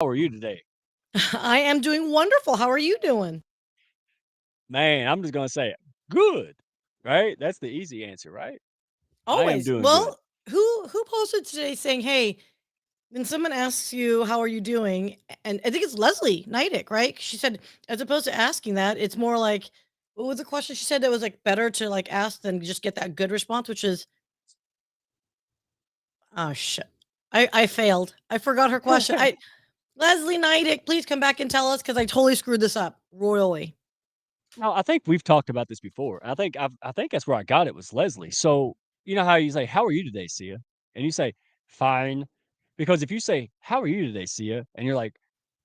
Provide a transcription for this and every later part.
How are you today? I am doing wonderful. How are you doing? Man, I'm just gonna say it. Good, right? That's the easy answer, right? I am Always. doing good. Well, who posted today saying, "Hey, when someone asks you how are you doing," and I think it's Leslie Nidick, right? She said, as opposed to asking that, it's more like, what was the question? She said that was like better to like ask than just get that good response, which is, oh shit, I failed. I forgot her question. I Leslie Nidick, please come back and tell us because I totally screwed this up royally. No, I think we've talked about this before. I think that's where I got it was Leslie. So, you know how you say, "How are you today, Sia?" And you say, "Fine." Because if you say, "How are you today, Sia?" and you're like,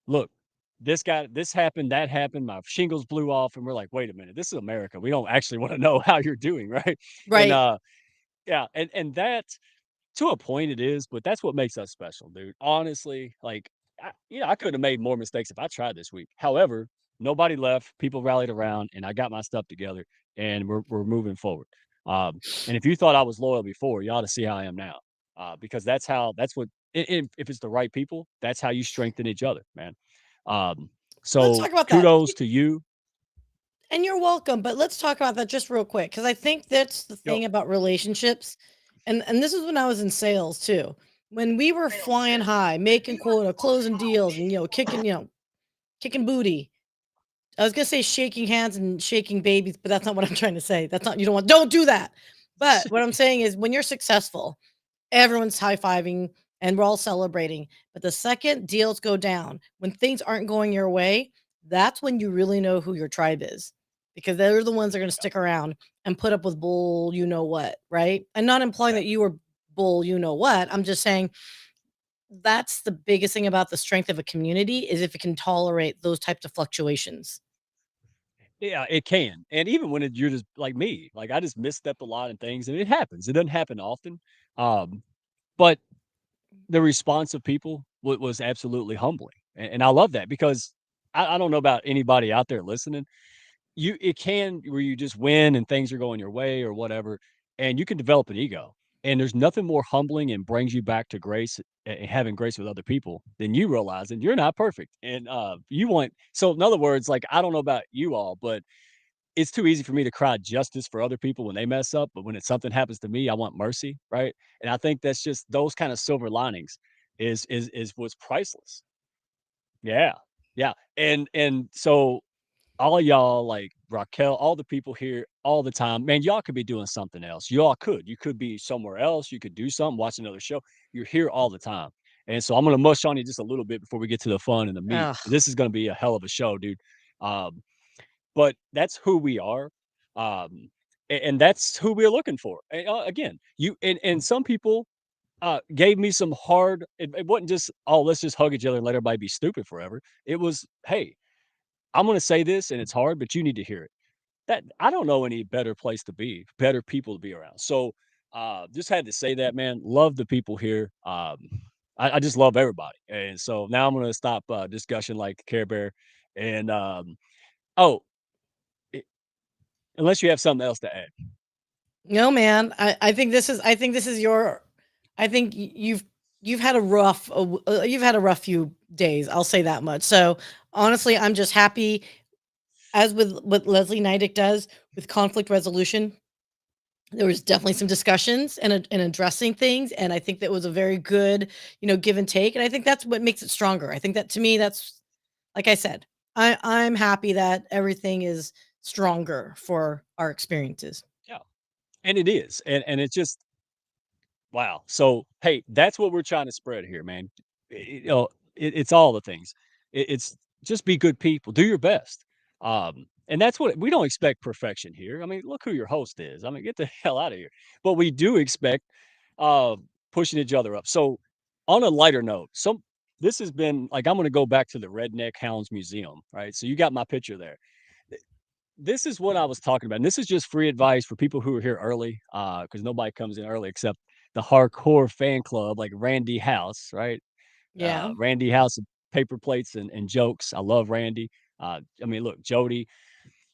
"Look, this happened, that happened, my shingles blew off," and we're like, "Wait a minute, this is America. We don't actually wanna know how you're doing," right? And, Right. yeah, and that to a point it is, but that's what makes us special, dude. Honestly, like, I could have made more mistakes if I tried this week. However, nobody left, people rallied around, and I got my stuff together, and we're moving forward. And if you thought I was loyal before, you ought to see how I am now, because that's what if it's the right people, that's how you strengthen each other, man. Um, Let's so talk about that. kudos to you. And you're welcome, but let's talk about that just real quick because I think that's the Yo, thing about relationships, and this is when I was in sales too. When we were flying high, making quota, closing deals, and kicking booty. I was gonna say shaking hands and shaking babies, but that's not what I'm trying to say. That's not you don't do that. But what I'm saying is when you're successful, everyone's high fiving and we're all celebrating. But the second deals go down, when things aren't going your way, that's when you really know who your tribe is because they're the ones that are going to stick around and put up with bull, you know what, right? And not implying yeah. that you were bull, you know what. I'm just saying that's the biggest thing about the strength of a community is if it can tolerate those types of fluctuations. Yeah, it can, and even when you're just like me, like, I just misstep a lot in things, and it happens. It doesn't happen often, um, but the response of people was absolutely humbling, and I love that because I don't know about anybody out there listening. It can where you just win and things are going your way or whatever, and you can develop an ego, and there's nothing more humbling and brings you back to grace and having grace with other people than you realizing you're not perfect, and, you want so in other words, like, I don't know about you all, but it's too easy for me to cry justice for other people when they mess up, but when it's something happens to me, I want mercy, right? And I think that's just those kind of silver linings is what's priceless. Yeah. Yeah. And so all of y'all, like Raquel, all the people here all the time, man, y'all could be doing something else. Y'all could. You could be somewhere else. You could do something, watch another show. You're here all the time. And so I'm gonna mush on you just a little bit before we get to the fun and the meat. Ugh. This is gonna be a hell of a show, dude. Um, but that's who we are, and that's who we're looking for. And, again, you and some people, gave me some hard it wasn't just, "Oh, let's just hug each other and let everybody be stupid forever." It was, "Hey, I'm gonna say this and it's hard, but you need to hear it." That I don't know any better place to be, better people to be around. So, just had to say that, man. Love the people here. I just love everybody. And so now I'm gonna stop, discussion like Care Bear and, oh, unless you have something else to add. No, man. I think this is your I think you've had a you've had a rough few days. I'll say that much. So honestly, I'm just happy as with what Leslie Nidick does with conflict resolution. There was definitely some discussions and addressing things, and I think that was a very good, give and take. And I think that's what makes it stronger. I think that to me, that's like I said, I'm happy that everything is stronger for our experiences. Yeah, and it is, and it's just wow. So, hey, that's what we're trying to spread here, man. You know, it's all the things. It's just be good people, do your best, and that's what we don't expect perfection here. I mean, look who your host is. I mean, get the hell out of here. But we do expect uh, pushing each other up. So, on a lighter note, this has been like I'm going to go back to the Redneck Hounds Museum, right? So you got my picture there. This is what I was talking about, and this is just free advice for people who are here early, because nobody comes in early except the hardcore fan club like Randy House, right? Yeah. Randy House of paper plates and jokes. I love Randy. I mean, look, Jody.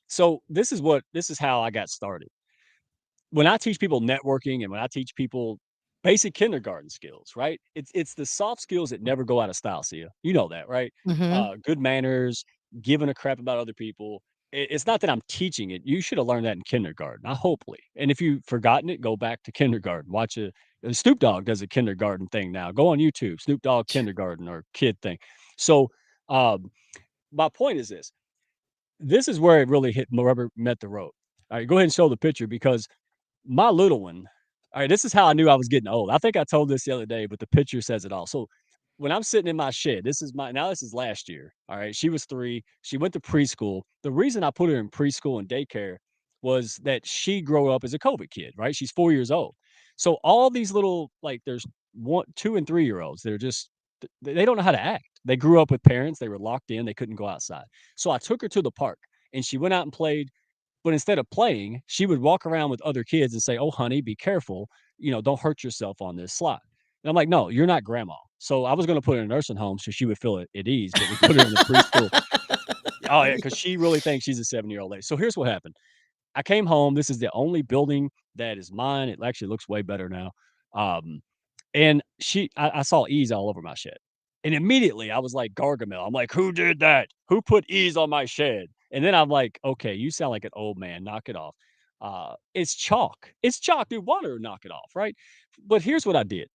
So this is how I got started. When I teach people networking and when I teach people basic kindergarten skills, right? It's the soft skills that never go out of style, Sia. You know that, right? Mhm. Good manners, giving a crap about other people. It's not that I'm teaching it. You should have learned that in kindergarten, hopefully. And if you've forgotten it, go back to kindergarten. Watch Snoop Dogg does a kindergarten thing now. Go on YouTube, Snoop Dogg kindergarten or kid thing. So um, my point is this: this is where it really hit rubber met the road. All right, go ahead and show the picture because my little one, all right, this is how I knew I was getting old. I think I told this the other day, but the picture says it all. So when I'm sitting in my shed, this is last year. All right. She was 3. She went to preschool. The reason I put her in preschool and daycare was that she grew up as a COVID kid, right? She's 4 years old. So all these little, like there's 2 and 3 year olds, they're just, they don't know how to act. They grew up with parents. They were locked in. They couldn't go outside. So I took her to the park and she went out and played, but instead of playing, she would walk around with other kids and say, "Oh, honey, be careful. Don't hurt yourself on this slide." And I'm like, "No, you're not grandma." So I was going to put her in a nursing home so she would feel at ease, but we put her in the preschool. Oh, yeah, because she really thinks she's a 7-year-old lady. So here's what happened. I came home. This is the only building that is mine. It actually looks way better now. Um, and I saw ease all over my shed. And immediately I was like Gargamel. I'm like, who did that? Who put ease on my shed? And then I'm like, okay, you sound like an old man. Knock it off. It's chalk. It's chalk, dude. Water, knock it off, right? But here's what I did.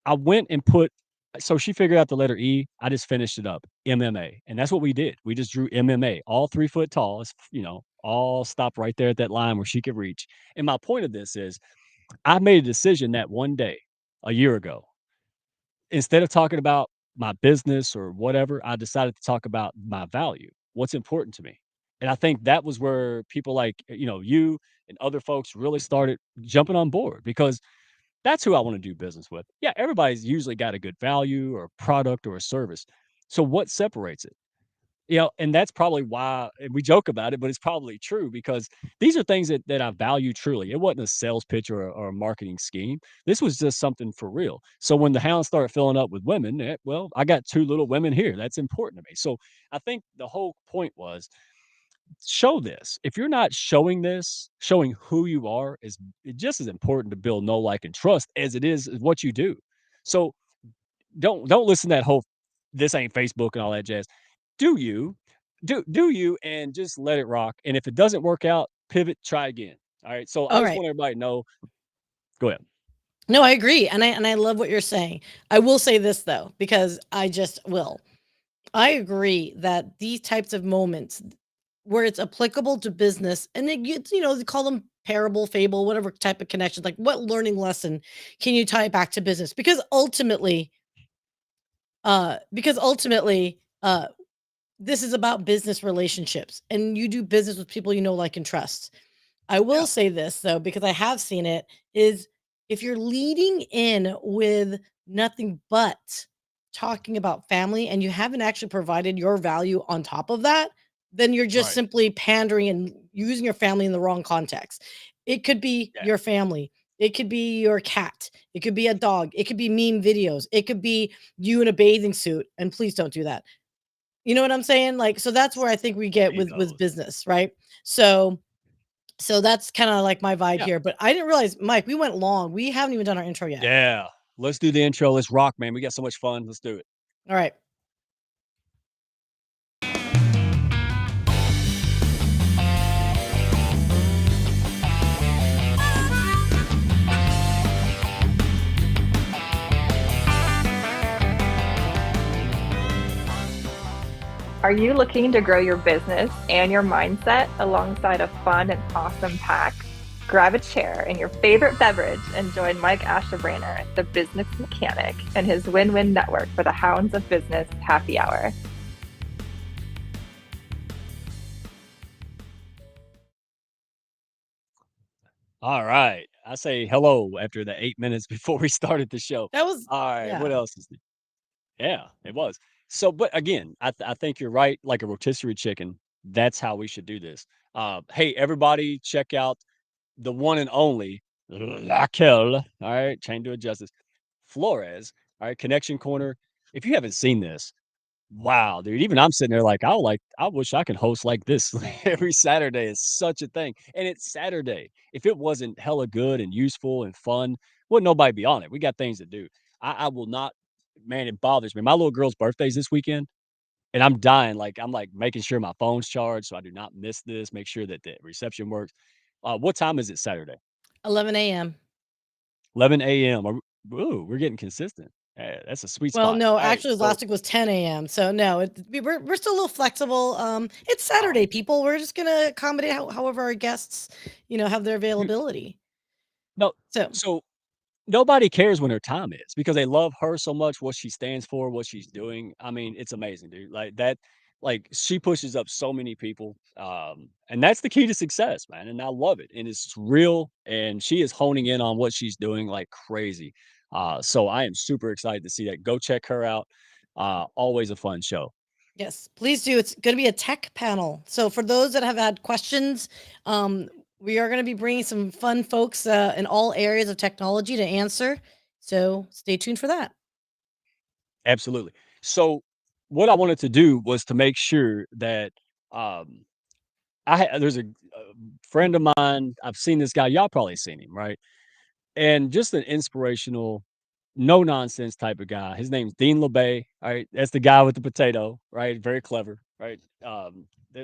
I went and put so she figured out the letter E. I just finished it up. MMA. And that's what we did. We just drew MMA, all 3 foot tall. All stopped right there at that line where she could reach. And my point of this is I made a decision that one day, a year ago, instead of talking about my business or whatever, I decided to talk about my value, what's important to me. And I think that was where people like, you and other folks really started jumping on board because that's who I want to do business with. Yeah, everybody's usually got a good value or product or a service. So what separates it? And that's probably why and we joke about it, but it's probably true because these are things that I value truly. It wasn't a sales pitch or a marketing scheme. This was just something for real. So when the hounds started filling up with women, well, I got 2 little women here. That's important to me. So I think the whole point was show this. If you're not showing this, showing who you are is just as important to build know, like, and trust as it is what you do. So don't listen to that whole this ain't Facebook and all that jazz. Do you, do you, and just let it rock, and if it doesn't work out, pivot, try again. Alright, so I All just right. want everybody to know. Go ahead. No, I agree, and I love what you're saying. I will say this though, because I just will. I agree that these types of moments where it's applicable to business and then they call them parable, fable, whatever type of connection. Like what learning lesson can you tie back to business? Because ultimately, this is about business relationships and you do business with people you know, like, and trust. I will Yeah, say this though, because I have seen it, is if you're leading in with nothing but talking about family and you haven't actually provided your value on top of that, then you're just right. simply pandering and using your family in the wrong context. It could be Yeah, your family. It could be your cat. It could be a dog. It could be meme videos. It could be you in a bathing suit. And please don't do that. You know what I'm saying? Like, so that's where I think we get see with those. business, right? So that's kinda like my vibe Yeah, here, but I didn't realize, Mike, we went long. We haven't even done our intro yet. yeah. Let's do the intro, let's rock, man, we got so much fun, let's do it. All right. Are you looking to grow your business and your mindset alongside a fun and awesome pack? Grab a chair and your favorite beverage and join Mike Ashebrainer, the business mechanic, and his win-win network for the Hounds of Business Happy Hour. Alright, I say hello after the 8 minutes before we started the show. That was Alright, what yeah. else is Yeah, it was. So, but again, I think you're right. Like a rotisserie chicken, that's how we should do this. Hey, everybody, check out the one and only Raquel. All right, chain to a justice. Flores. All right, Connection Corner. If you haven't seen this, Wow, dude. Even I'm sitting there I wish I could host like this every Saturday. It's such a thing. And it's Saturday. If it wasn't hella good and useful and fun, wouldn't nobody be on it. We got things to do. I will not, man, it bothers me. My little girl's birthday's this weekend, and I'm dying. Like, I'm like making sure my phone's charged so I do not miss this, make sure that the reception works. What time is it Saturday? 11 a.m. 11 a.m. Ooh, we're getting consistent. That's a sweet Well, spot. no, All right. actually, So last week was 10 a.m. So no, we're still a little flexible. It's Saturday, people. We're just gonna accommodate however our guests, have their you availability. no, So so nobody cares when her time is because they love her so much, what she stands for, what she's doing. I mean, it's amazing, dude. Like that, like she pushes up so many people. And that's the key to success, man. And I love it. And it's real. And she is honing in on what she's doing like crazy. So I am super excited to see that. Go check her out. Always a fun show. yes, please do. It's going to be a tech panel. So for those that have had questions, um, we are going to be bringing some fun folks in all areas of technology to answer. So stay tuned for that. Absolutely. So what I wanted to do was to make sure that um, there's a friend of mine. I've seen this guy. Y'all probably seen him, right? And just an inspirational, no nonsense type of guy. His name's Dean LeBay. All right, that's the guy with the potato. Right, very clever. Right.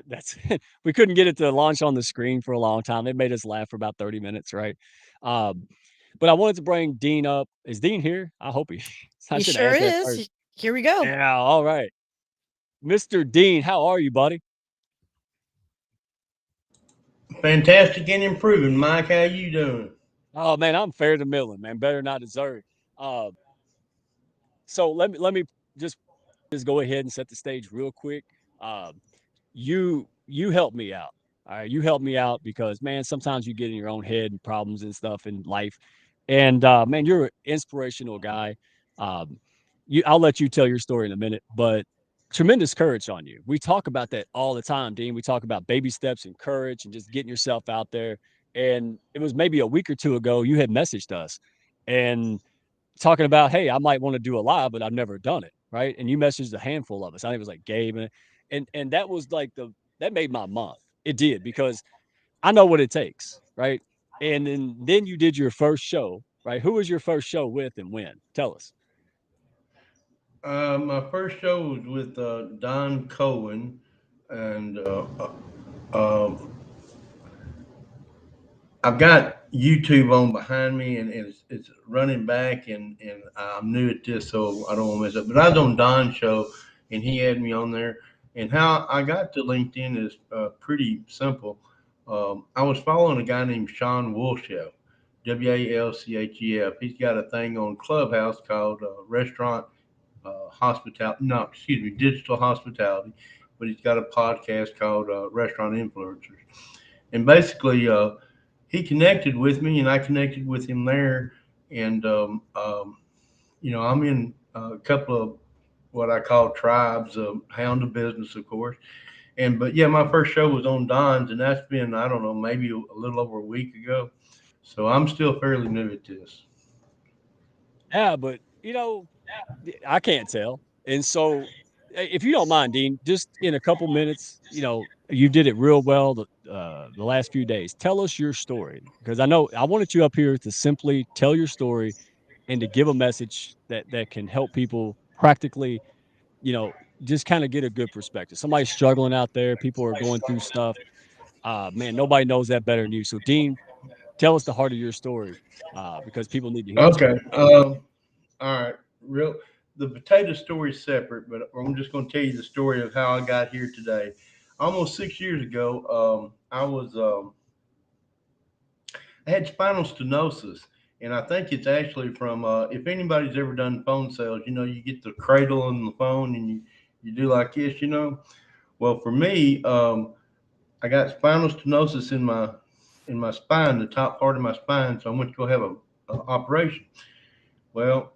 That's we couldn't get it to launch on the screen for a long time. It made us laugh for about 30 minutes. Right. Um, but I wanted to bring Dean up. Is Dean here? I hope he. I He should have sure asked that first. is. Here we go. Yeah. All right, Mr. Dean. How are you, buddy? Fantastic and improving, Mike. How you doing? Oh man, I'm fair to Millen, man. Better not deserve. Uh, so let me just go ahead and set the stage real quick. Um, you helped me out. All right, you helped me out because man, sometimes you get in your own head and problems and stuff in life. And man, you're an inspirational guy. Um, I'll let you tell your story in a minute, but tremendous courage on you. We talk about that all the time, Dean. We talk about baby steps and courage and just getting yourself out there. And it was maybe a week or two ago you had messaged us and talking about, hey, I might want to do a live, but I've never done it, right? And you messaged a handful of us. I think it was like Gabe, and that was like that made my month. It did because I know what it takes, right? And then you did your first show, right? Who was your first show with and when? Tell us. My first show was with Don Cohen, and um, I've got YouTube on behind me, and it's running back, and I'm new at this, so I don't want to mess up. But I was on Don's show, and he had me on there. And how I got to LinkedIn is pretty simple. I was following a guy named Sean Wolshev, Walchef. He's got a thing on Clubhouse called Restaurant Hospitality. No, excuse me, Digital Hospitality. But he's got a podcast called Restaurant Influencers. And basically, he connected with me, and I connected with him there. And I'm in a couple of what I call tribes, Hound of Business, of course. And but yeah, my first show was on Don's, and that's been, I don't know, maybe a little over a week ago. So I'm still fairly new at this. Yeah, but I can't tell. And so, if you don't mind, Dean, just in a couple minutes, you did it real well the last few days. Tell us your story because I know I wanted you up here to simply tell your story and to give a message that can help people practically, you know, just kind of get a good perspective. Somebody's struggling out there. People are going through stuff. Man, nobody knows that better than you. So, Dean, tell us the heart of your story because people need to hear it too. Okay. All right. Real. The potato story is separate, but I'm just going to tell you the story of how I got here today. Almost 6 years ago, I had spinal stenosis, and I think it's actually from if anybody's ever done phone sales, you get the cradle on the phone and you do like this. Well, for me, I got spinal stenosis in my spine, the top part of my spine, so I went to go have a operation. Well,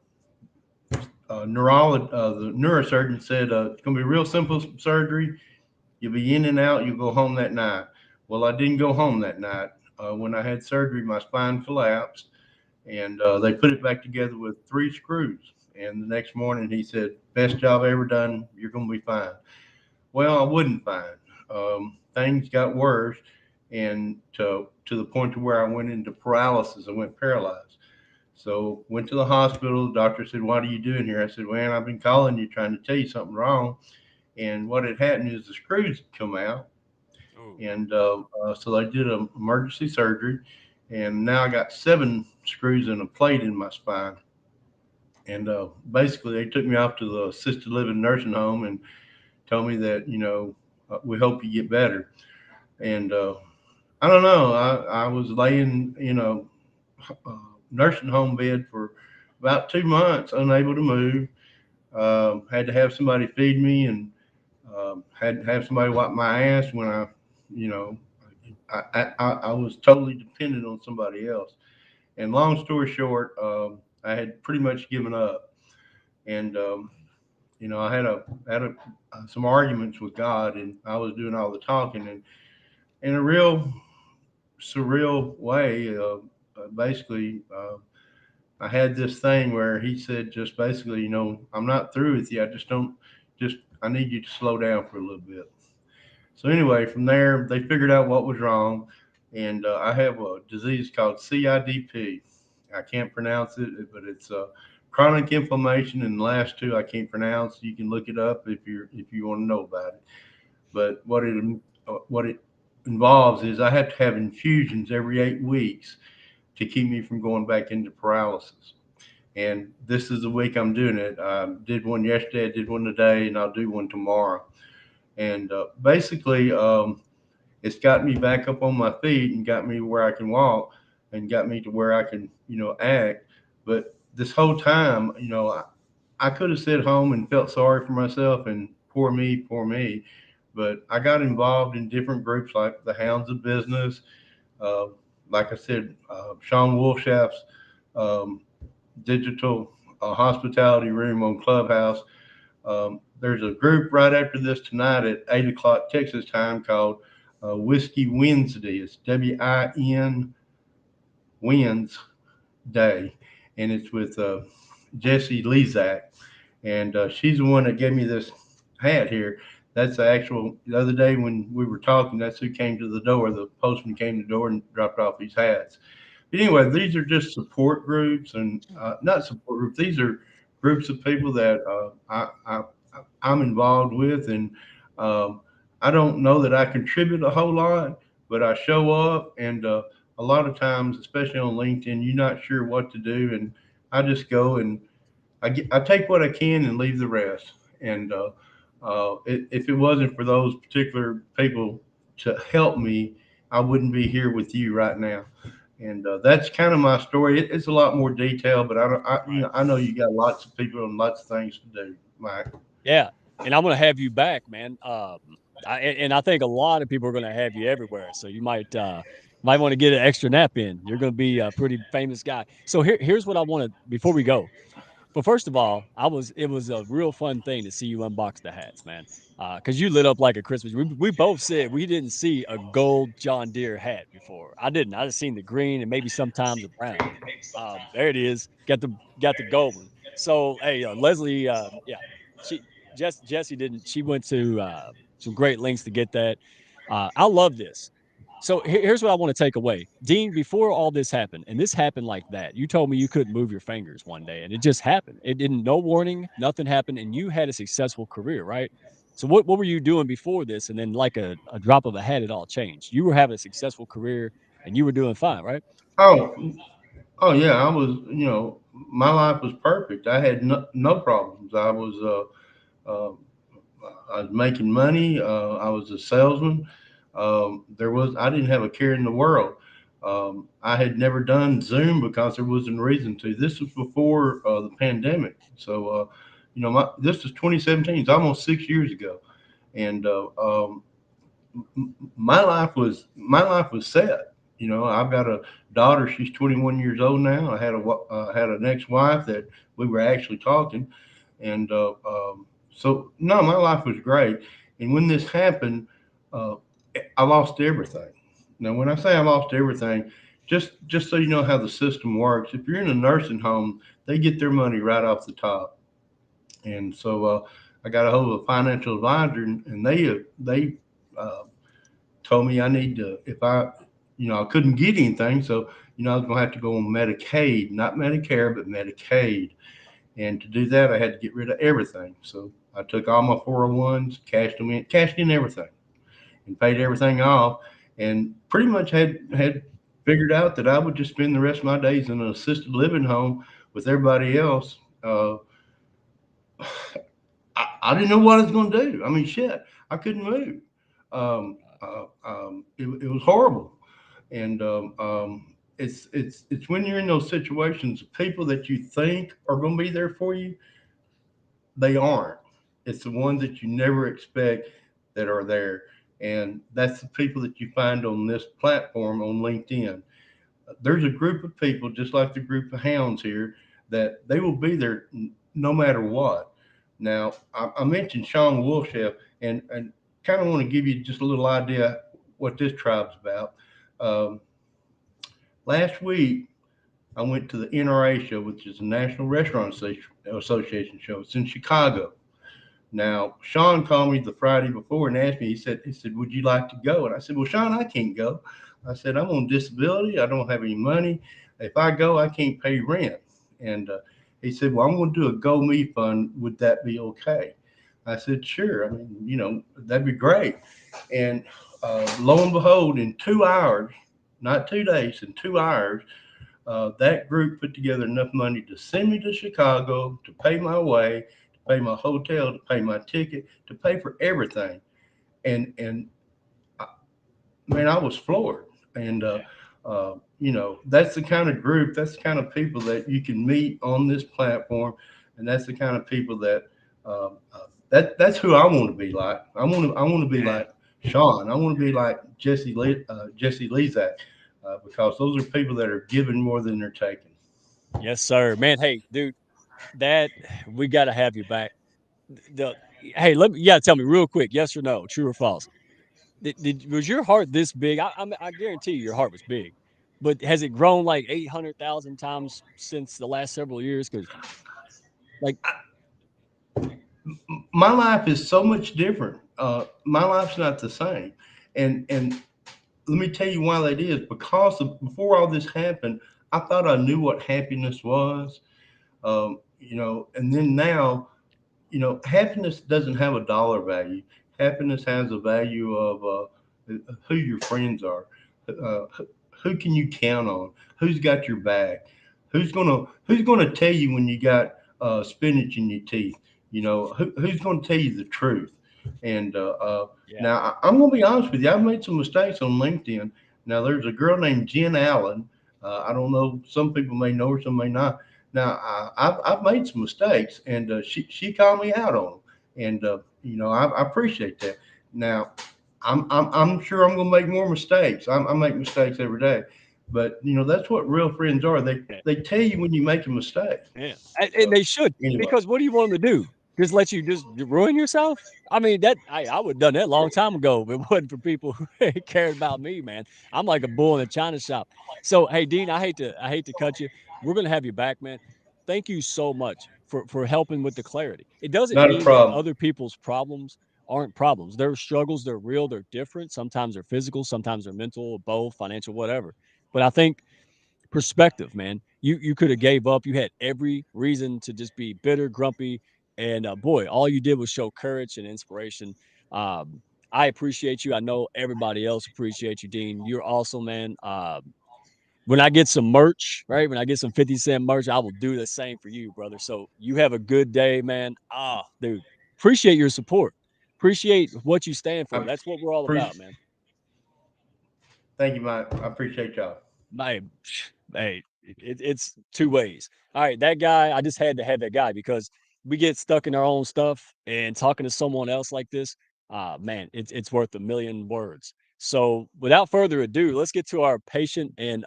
the neurosurgeon said it's going to be real simple surgery. You'll be in and out. You'll go home that night. Well, I didn't go home that night. When I had surgery, my spine collapsed, and they put it back together with three screws. And the next morning he said, "Best job I ever done. You're going to be fine." Well, I wasn't fine. Things got worse, and to the point to where I went into paralysis. I went paralyzed. So went to the hospital. The doctor said, "What are you doing here?" I said, "Man, I've been calling you trying to tell you something wrong." And what had happened is the screws had come out, Oh, and so they did an emergency surgery, and now I got 7 screws and a plate in my spine. And basically, they took me off to the assisted living nursing home and told me that we hope you get better. And I don't know. I was laying uh, nursing home bed for about 2 months, unable to move. Had to have somebody feed me, and had to have somebody wipe my ass when you know, I was totally dependent on somebody else. And long story short, I had pretty much given up. And I had some arguments with God, and I was doing all the talking, and in a real surreal way, basically. I had this thing where he said, just basically, "I'm not through with you. I just don't, just, I need you to slow down for a little bit." So, anyway, from there, they figured out what was wrong. And I have a disease called CIDP. I can't pronounce it, but it's chronic inflammation. And the last two I can't pronounce. You can look it up if you want to know about it. But what it involves is I have to have infusions every 8 weeks to keep me from going back into paralysis. And this is the week I'm doing it. I did one yesterday, I did one today, and I'll do one tomorrow. And basically, it's got me back up on my feet and got me where I can walk and got me to where I can, act. But this whole time, I could have sat home and felt sorry for myself and poor me. But I got involved in different groups like the Hounds of Business, uh, like I said, Sean Wolfshaft's um, digital hospitality room on Clubhouse. There's a group right after this tonight at 8 o'clock Texas time called Whiskey Wednesday. It's WIN Wins Day, and it's with Jessie Lesak, and she's the one that gave me this hat here. That's the actual. The other day when we were talking, that's who came to the door. The postman came to the door and dropped off these hats. But anyway, these are just support groups, and not support groups. These are groups of people that I'm involved with, and um, I don't know that I contribute a whole lot, but I show up, and a lot of times, especially on LinkedIn, you're not sure what to do, and I just go and I take what I can and leave the rest. And if it wasn't for those particular people to help me, I wouldn't be here with you right now. And that's kind of my story. It's a lot more detailed, but I don't. right. I know you got lots of people and lots of things to do, Mike. Yeah, and I'm gonna have you back, man. And I think a lot of people are gonna have you everywhere, so you might want to get an extra nap in. You're gonna be a pretty famous guy. So here's what I want to before we go. But first of all, it was a real fun thing to see you unbox the hats, man. Because you lit up like a Christmas. We both said we didn't see a gold John Deere hat before. I didn't. I just seen the green and maybe sometimes a brown. There it is. Got the gold one. So hey, Leslie, yeah, she Jessie didn't. She went to some great lengths to get that. I love this. So here's what I want to take away. Dean, before all this happened, and this happened like that, you told me you couldn't move your fingers one day, and it just happened. It didn't, no warning, nothing happened, and you had a successful career, right? So what were you doing before this? And then like a drop of a hat, it all changed. You were having a successful career and you were doing fine, right? Oh, oh yeah. I was. My life was perfect. I had no problems. Uh, I was making money. I was a salesman. I didn't have a care in the world. I had never done Zoom because there wasn't a reason to. This was before the pandemic. So, this was 2017. It's almost 6 years ago. And my life was set. I've got a daughter. She's 21 years old now. I had an ex-wife that we were actually talking, and so no, my life was great. And when this happened, uh, I lost everything. Now, when I say I lost everything, just so you know how the system works, if you're in a nursing home, they get their money right off the top. And so I got a hold of a financial advisor, and they uh, told me I need to, if I, I couldn't get anything, so I was gonna have to go on Medicaid, not Medicare, but Medicaid. And to do that, I had to get rid of everything. So I took all my 401s, cashed in everything, and paid everything off, and pretty much had figured out that I would just spend the rest of my days in an assisted living home with everybody else. I didn't know what I was going to do. I mean, shit, I couldn't move. It was horrible, and it's when you're in those situations, people that you think are going to be there for you, they aren't. It's the ones that you never expect that are there, and that's the people that you find on this platform on LinkedIn. There's a group of people, just like the group of hounds here, that they will be there no matter what. Now, I mentioned Sean Wolfchef, and kind of want to give you just a little idea what this tribe's about. Um, Last week, I went to the NRA show, which is the National Restaurant Association show. It's in Chicago. Now, Sean called me the Friday before and asked me. He said, "Would you like to go?" And I said, "Well, Sean, I can't go." I said, "I'm on disability. I don't have any money. If I go, I can't pay rent." And he said, "Well, I'm going to do a GoMe fund. Would that be okay?" I said, "Sure. I mean, that'd be great." And lo and behold, in 2 hours, not 2 days, in 2 hours, that group put together enough money to send me to Chicago, to pay my way, to pay my hotel, to pay my ticket, to pay for everything. And man, I was floored. And that's the kind of group, that's the kind of people that you can meet on this platform, and that's the kind of people that that's who I want to be like. I want to be Yeah. like Sean. I want to be like Jesse Lesak, because those are people that are giving more than they're taking. Yes, sir. Man, hey, dude, that we got to have you back. The Hey, let me, yeah, tell me real quick, yes or no, true or false. Was your heart this big? I guarantee you your heart was big, but has it grown like 800,000 times since the last several years? Because like, My life is so much different. My life's not the same, and let me tell you why that is. Because before all this happened, I thought I knew what happiness was. And then now, happiness doesn't have a dollar value. Happiness has a value of who your friends are, who can you count on, who's got your back, who's gonna tell you when you got spinach in your teeth. Who's gonna tell you the truth. And yeah, now I'm gonna be honest with you. I've made some mistakes on LinkedIn. Now there's a girl named Jen Allen. I don't know. Some people may know her, some may not. Now I've made some mistakes, and she called me out on them, and I appreciate that. Now I'm sure I'm going to make more mistakes. I make mistakes every day, but that's what real friends are. They yeah, they tell you when you make a mistake. yeah, and So they should, anyway, because what do you want them to do? Just let you just ruin yourself? I mean, that I would have done that a long time ago if it wasn't for people who cared about me, man. I'm like a bull in a china shop. So, hey, Dean, I hate to cut you. We're gonna have you back, man. Thank you so much for helping with the clarity. It doesn't not a mean that problem. other people's problems aren't problems. Their struggles, they're real, they're different. Sometimes they're physical, sometimes they're mental, both, financial, whatever. But I think perspective, man. You could have gave up. You had every reason to just be bitter, grumpy, and boy, all you did was show courage and inspiration. Um, I appreciate you. I know everybody else appreciates you, Dean. You're awesome, man. When I get some merch, right? When I get some 50 cent merch, I will do the same for you, brother. So you have a good day, man. Ah, dude, appreciate your support. Appreciate what you stand for. I That's what we're all about, appreciate. man. Thank you, Mike. I appreciate y'all. My hey, it's two ways. All right, that guy, I just had to have that guy because we get stuck in our own stuff and talking to someone else like this, man, it's worth a million words. So without further ado, let's get to our patient and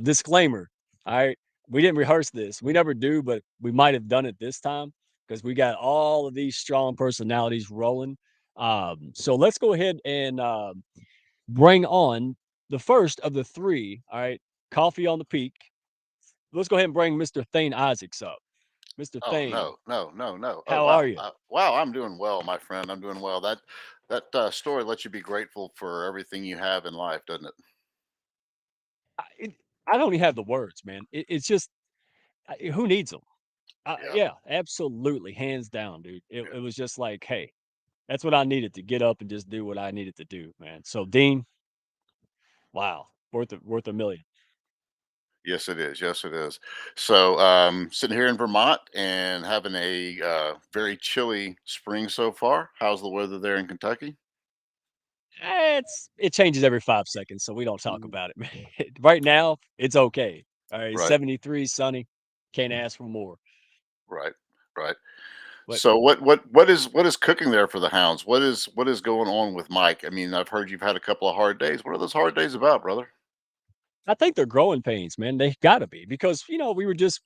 disclaimer. All right. We didn't rehearse this. We never do, but we might have done it this time because we got all of these strong personalities rolling. So let's go ahead and bring on the first of the three. All right, coffee on the peak. Let's go ahead and bring Mr. Thane Isaacs up. Mr. Oh, Thane, no, no, no, no. Oh, how are wow. you? Wow, I'm doing well, my friend. I'm doing well. That story lets you be grateful for everything you have in life, doesn't it? It, I don't even have the words, man. It's just who needs them? Yeah, Yeah, absolutely, hands down, dude. It, yeah. it was just like, hey, that's what I needed to get up and just do what I needed to do, man. So Dean, wow, worth a million. Yes, it is. Yes, it is. So, sitting here in Vermont and having a very chilly spring so far. How's the weather there in Kentucky? It changes every 5 seconds, so we don't talk Mm. about it, man. Right now, it's okay. All right, Right, 73, sunny. Can't ask for more. right, right. But So, what is cooking there for the Hounds? What is going on with Mike? I mean, I've heard you've had a couple of hard days. What are those hard days about, brother? I think they're growing pains, man. They gotta be because we were just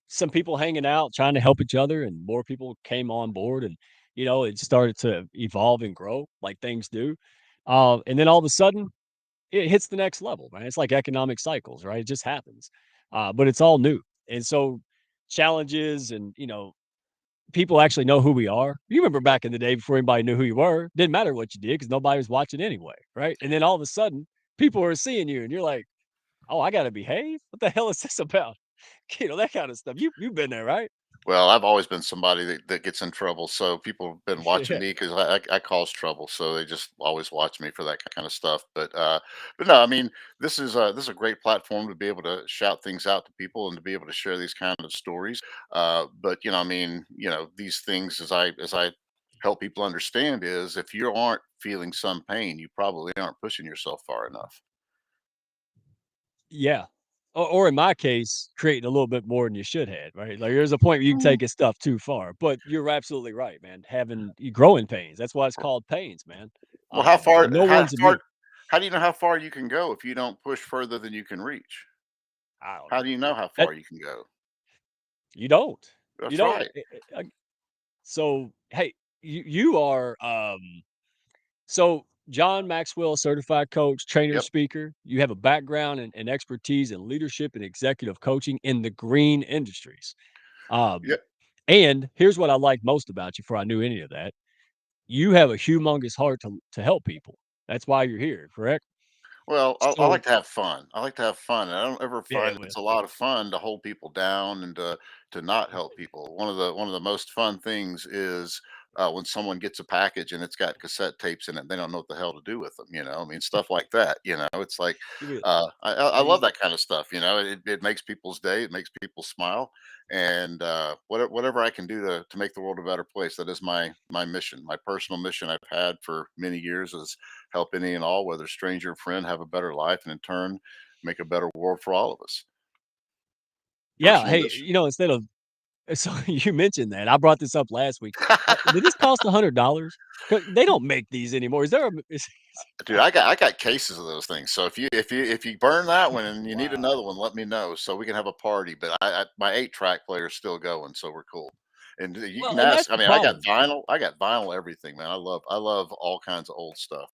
some people hanging out, trying to help each other, and more people came on board, and it started to evolve and grow like things do. And then all of a sudden, it hits the next level, man. It's like economic cycles, right? It just happens. But it's all new, and so challenges, and people actually know who we are. You remember back in the day before anybody knew who you were, didn't matter what you did because nobody was watching anyway, right? And then all of a sudden, people are seeing you, and you're like, "Oh, I gotta behave. What the hell is this about?" That kind of stuff. You've been there, right? Well, I've always been somebody that gets in trouble, so people have been watching Yeah. me because I cause trouble, so they just always watch me for that kind of stuff. But no, I mean, this is a great platform to be able to shout things out to people and to be able to share these kind of stories. But I mean, these things as I help people understand is if you aren't feeling some pain, you probably aren't pushing yourself far enough. Yeah. Or in my case, creating a little bit more than you should have, right? Like there's a point where you can take this stuff too far. But you're absolutely right, man. Having you growing pains. That's why it's called pains, man. Well, how And far? no How one's far? immune. How do you know how far you can go if you don't push further than you can reach? I don't How do know. you know how That far you can go? you don't. You That's don't. right. So hey, you are so John Maxwell, certified coach, trainer, Yep. speaker. You have a background and expertise in leadership and executive coaching in the green industries. Um, Yep. and here's what I like most about you before I knew any of that. You have a humongous heart to help people. That's why you're here, correct? Well, I So like to have fun. I like to have fun, and I don't ever yeah, find well, it's a lot of fun to hold people down and to not help people. One of the most fun things is when someone gets a package and it's got cassette tapes in it. They don't know what the hell to do with them. I mean, stuff like that. It's like give me I love please. that kind of stuff. It makes people's day. It makes people smile, and whatever I can do to make the world a better place. That is my mission, my personal mission I've had for many years is help any and all, whether stranger or friend, have a better life and in turn make a better world for all of us. Yeah, Personal hey, mission. instead of so you mentioned that. I brought this up last week. Did this cost $100? 'Cause they don't make these anymore. Is there a Dude, I got cases of those things. So if you burn that one and you need wow. another one, let me know so we can have a party. But my 8-track player is still going, so we're cool. And you Well, can and that's ask. I the mean, I got problem. vinyl. I got vinyl everything, man. I love all kinds of old stuff.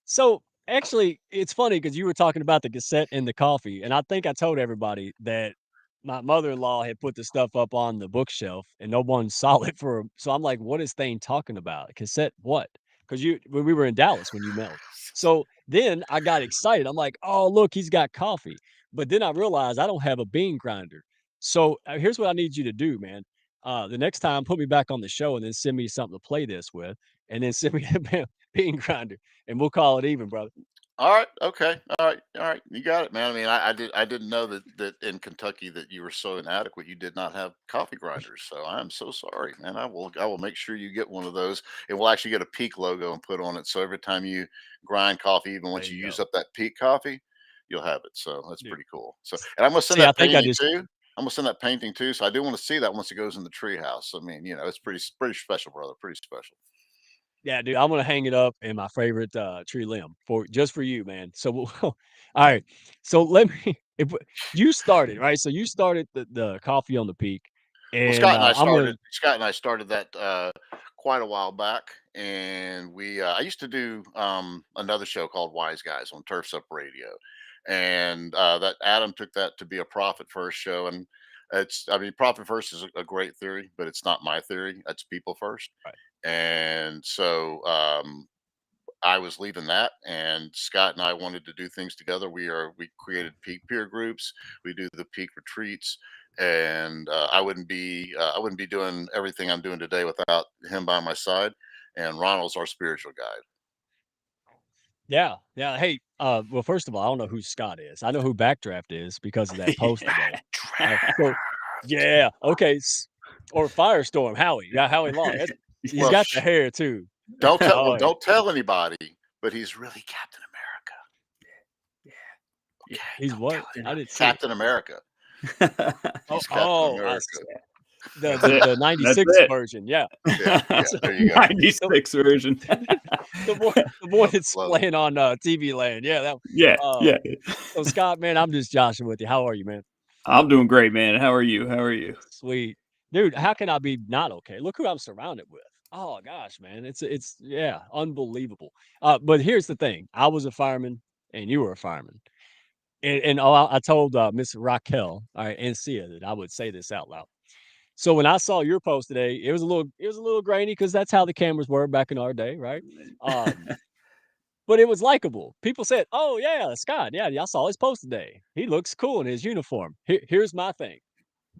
So, actually, it's funny because you were talking about the cassette and the coffee, and I think I told everybody that my mother-in-law had put the stuff up on the bookshelf, and no one saw it for so I'm like, "What is Thane talking about? Cassette what?" Because when we were in Dallas when you mailed. So, then I got excited. I'm like, "Oh, look, he's got coffee." But then I realized I don't have a bean grinder. So, here's what I need you to do, man. The next time, put me back on the show and then send me something to play this with, and then send me a bean grinder and we'll call it even, brother. All right. Okay. All right. All right. You got it, man. I mean, I didn't know that in Kentucky that you were so inadequate. You did not have coffee grinders. So I am so sorry, man. I will make sure you get one of those. And we'll actually get a Peak logo and put on it. So every time you grind coffee, even There once you you use go. up that Peak coffee, you'll have it. So that's Dude. pretty cool. So and I'm gonna send See, I that think I painting just too. I'm gonna send that painting too. So I do want to see that once it goes in the treehouse. I mean, it's pretty special, brother. Pretty special. yeah, dude, I'm gonna hang it up in my favorite tree limb for just for you, man. So we'll all right. So let me if you started, right? So you started the coffee on the peak Well, and I'm gonna Scott and I started that quite a while back, and we I used to do another show called Wise Guys on Turfs Up Radio, and that Adam took that to be a profit first show, and I mean, profit first is a great theory, but it's not my theory. That's people first, Right. and so I was leaving that, and Scott and I wanted to do things together. We created peak peer groups. We do the peak retreats, and I wouldn't be doing everything I'm doing today without him by my side. And Ronald's our spiritual guide. Yeah, yeah. Hey, well, first of all, I don't know who Scott is. I know who Backdraft is because of that post today. So, yeah, okay, or Firestorm, Howie. Yeah, Howie Long. He's Well, got the hair too. Oh, don't tell anybody, but he's really Captain America. yeah. Okay, He's don't what? tell I anybody. didn't see it. Captain America. Oh, He's Captain America. The That's it. the That's 96 it. version. Yeah. Yeah, So, there you go. 96 version. the one that's Love it. playing on TV Land. Yeah, that. Yeah, Uh, yeah. so Scott, man, I'm just joshing with you. How are you, man? I'm doing great, man. How are you? How are you? Sweet. Dude, how can I be not okay? Look who I'm surrounded with. Oh gosh, man. It's yeah, unbelievable. But here's the thing. I was a fireman and you were a fireman. And I told Miss Raquel, all right, and Sia that I would say this out loud. So when I saw your post today, it was a little grainy because that's how the cameras were back in our day, right? Um, but it was likable. People said, "Oh yeah, Scott, yeah, I saw his post today. He looks cool in his uniform." Here's my thing.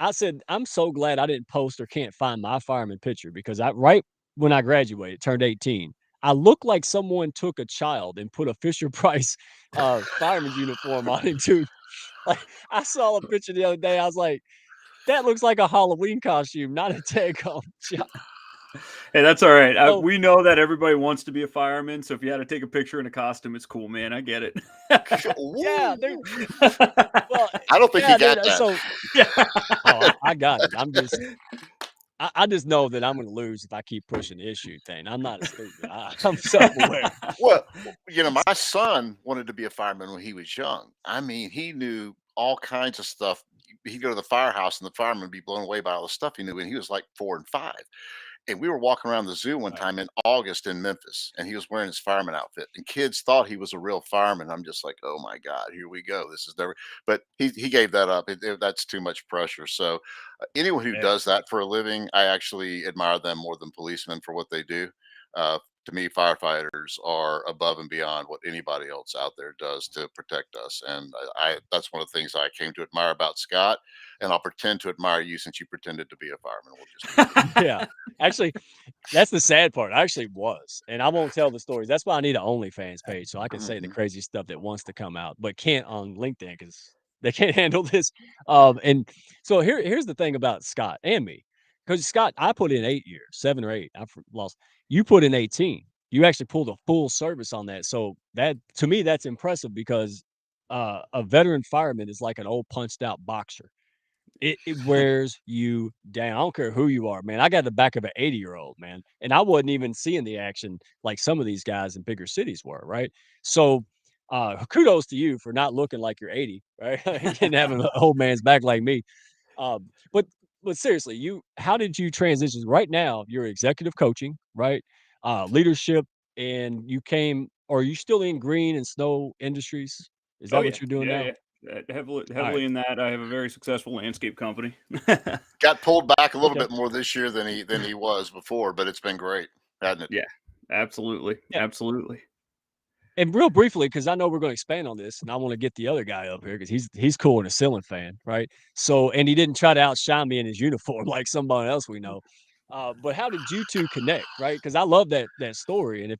I said, I'm so glad I didn't post or can't find my fireman picture because right when I graduated, turned 18, I looked like someone took a child and put a Fisher Price fireman's uniform on him too. Like I saw a picture the other day. I was like, that looks like a Halloween costume, not a take-home job. Hey, that's all right. So We know that everybody wants to be a fireman, so if you had to take a picture in a costume, it's cool, man. I get it. yeah, dude. Well, I don't think yeah, he got dude. that. So Yeah. oh, I got it. I just know that I'm going to lose if I keep pushing the issue thing. I'm not stupid. I'm self-aware. Well, you know, my son wanted to be a fireman when he was young. I mean, he knew all kinds of stuff. He'd go to the firehouse and the fireman would be blown away by all the stuff he knew when he was like 4 and 5. And we were walking around the zoo one Right. time in August in Memphis, and he was wearing his fireman outfit, and kids thought he was a real fireman. I'm just like, oh my God, here we go. This is never, but he gave that up. That's too much pressure. So anyone who Yeah. does that for a living, I actually admire them more than policemen for what they do. To me, firefighters are above and beyond what anybody else out there does to protect us. And that's one of the things I came to admire about Scott. And I'll pretend to admire you since you pretended to be a fireman. We'll just Yeah. Actually, that's the sad part. I actually was. And I won't tell the stories. That's why I need an OnlyFans page so I can say the crazy stuff that wants to come out, but can't on LinkedIn because they can't handle this. And so here's the thing about Scott and me. Because Scott, I put in 8 years, 7 or 8. I've lost. You put in 18. You actually pulled a full service on that. So that to me, that's impressive because a veteran fireman is like an old punched out boxer. It wears you down. I don't care who you are, man. I got the back of an 80-year-old, man, and I wasn't even seeing the action like some of these guys in bigger cities were, right? So, kudos to you for not looking like you're 80, right? And having an old man's back like me. Um, but but seriously, how did you transition? Right now, you're executive coaching, right? Leadership, and are you still in green and snow industries? Is Oh that yeah, what you're doing yeah, now? yeah. Heavily, All right. heavily in that. I have a very successful landscape company. got pulled back a little Okay. bit more this year than he was before, but it's been great, hasn't it? Yeah, absolutely, Yeah. absolutely. And real briefly, because I know we're going to expand on this, and I want to get the other guy up here because he's cool and a ceiling fan, right? So, and he didn't try to outshine me in his uniform like somebody else we know. But how did you two connect, right? Because I love that story, and if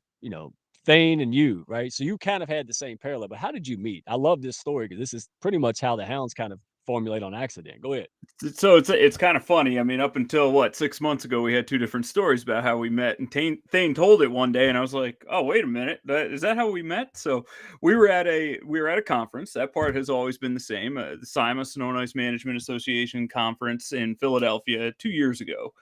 Thane and you, right? So you kind of had the same parallel, but how did you meet? I love this story because this is pretty much how the Hounds kind of formulate on accident. Go ahead. So it's kind of funny. I mean, up until 6 months ago, we had two different stories about how we met, and Thane told it one day, and I was like, "Oh, wait a minute, is that how we met?" So we were at a conference. That part has always been the same. The SIMA, Snow and Ice Management Association conference in Philadelphia 2 years ago,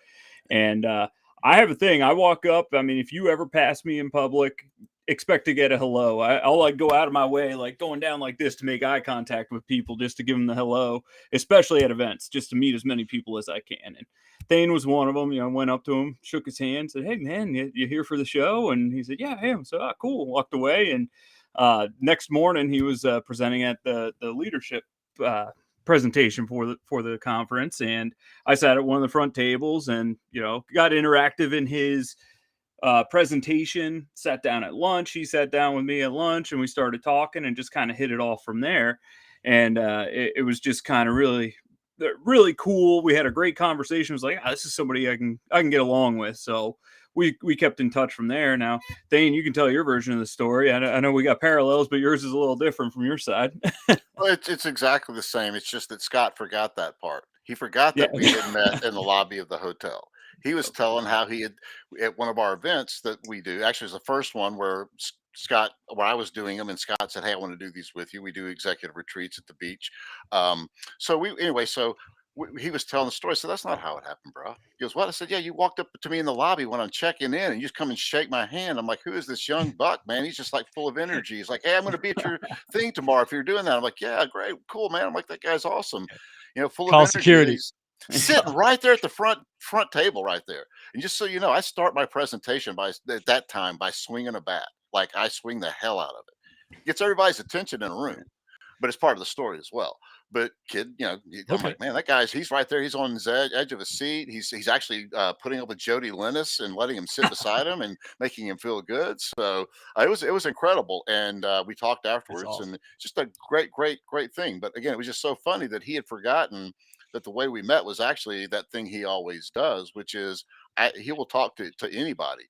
and I have a thing. I walk up. I mean, if you ever pass me in public, expect to get a hello. I'll like go out of my way, like going down like this to make eye contact with people just to give them the hello, especially at events, just to meet as many people as I can. And Thane was one of them. You know, went up to him, shook his hand, said, "Hey man, you here for the show?" And he said, "Yeah, I am." So cool. Walked away, and next morning he was presenting at the leadership presentation for the conference, and I sat at one of the front tables, and got interactive in his presentation. Sat down at lunch. He sat down with me at lunch, and we started talking, and just kind of hit it off from there. And it was just kind of really cool. We had a great conversation. It was like, this is somebody I can get along with. So we kept in touch from there. Now, Thane, you can tell your version of the story. I know we got parallels, but yours is a little different from your side. Well, it's exactly the same. It's just that Scott forgot that part. He forgot that we had met in the lobby of the hotel. He was telling how he had, at one of our events that we do, actually it was the first one where where I was doing them, and Scott said, "Hey, I want to do these with you." We do executive retreats at the beach. He was telling the story. So that's not how it happened, bro. He goes, "What?" I said, "Yeah, you walked up to me in the lobby when I'm checking in, and you just come and shake my hand." I'm like, "Who is this young buck, man? He's just like full of energy." He's like, "Hey, I'm going to be at your thing tomorrow if you're doing that." I'm like, "Yeah, great, cool, man." I'm like, "That guy's awesome, full Call of energy." security. He's sitting right there at the front table right there. And just so you know, I start my presentation at that time by swinging a bat. Like I swing the hell out of it. Gets everybody's attention in a room, but it's part of the story as well. But kid, I'm like, man, that he's right there. He's on his edge of a seat. He's actually putting up with Jody Lennis and letting him sit beside him and making him feel good. So it was incredible. And we talked afterwards, awesome. and just a great thing. But again, it was just so funny that he had forgotten that the way we met was actually that thing he always does, which is he will talk to anybody.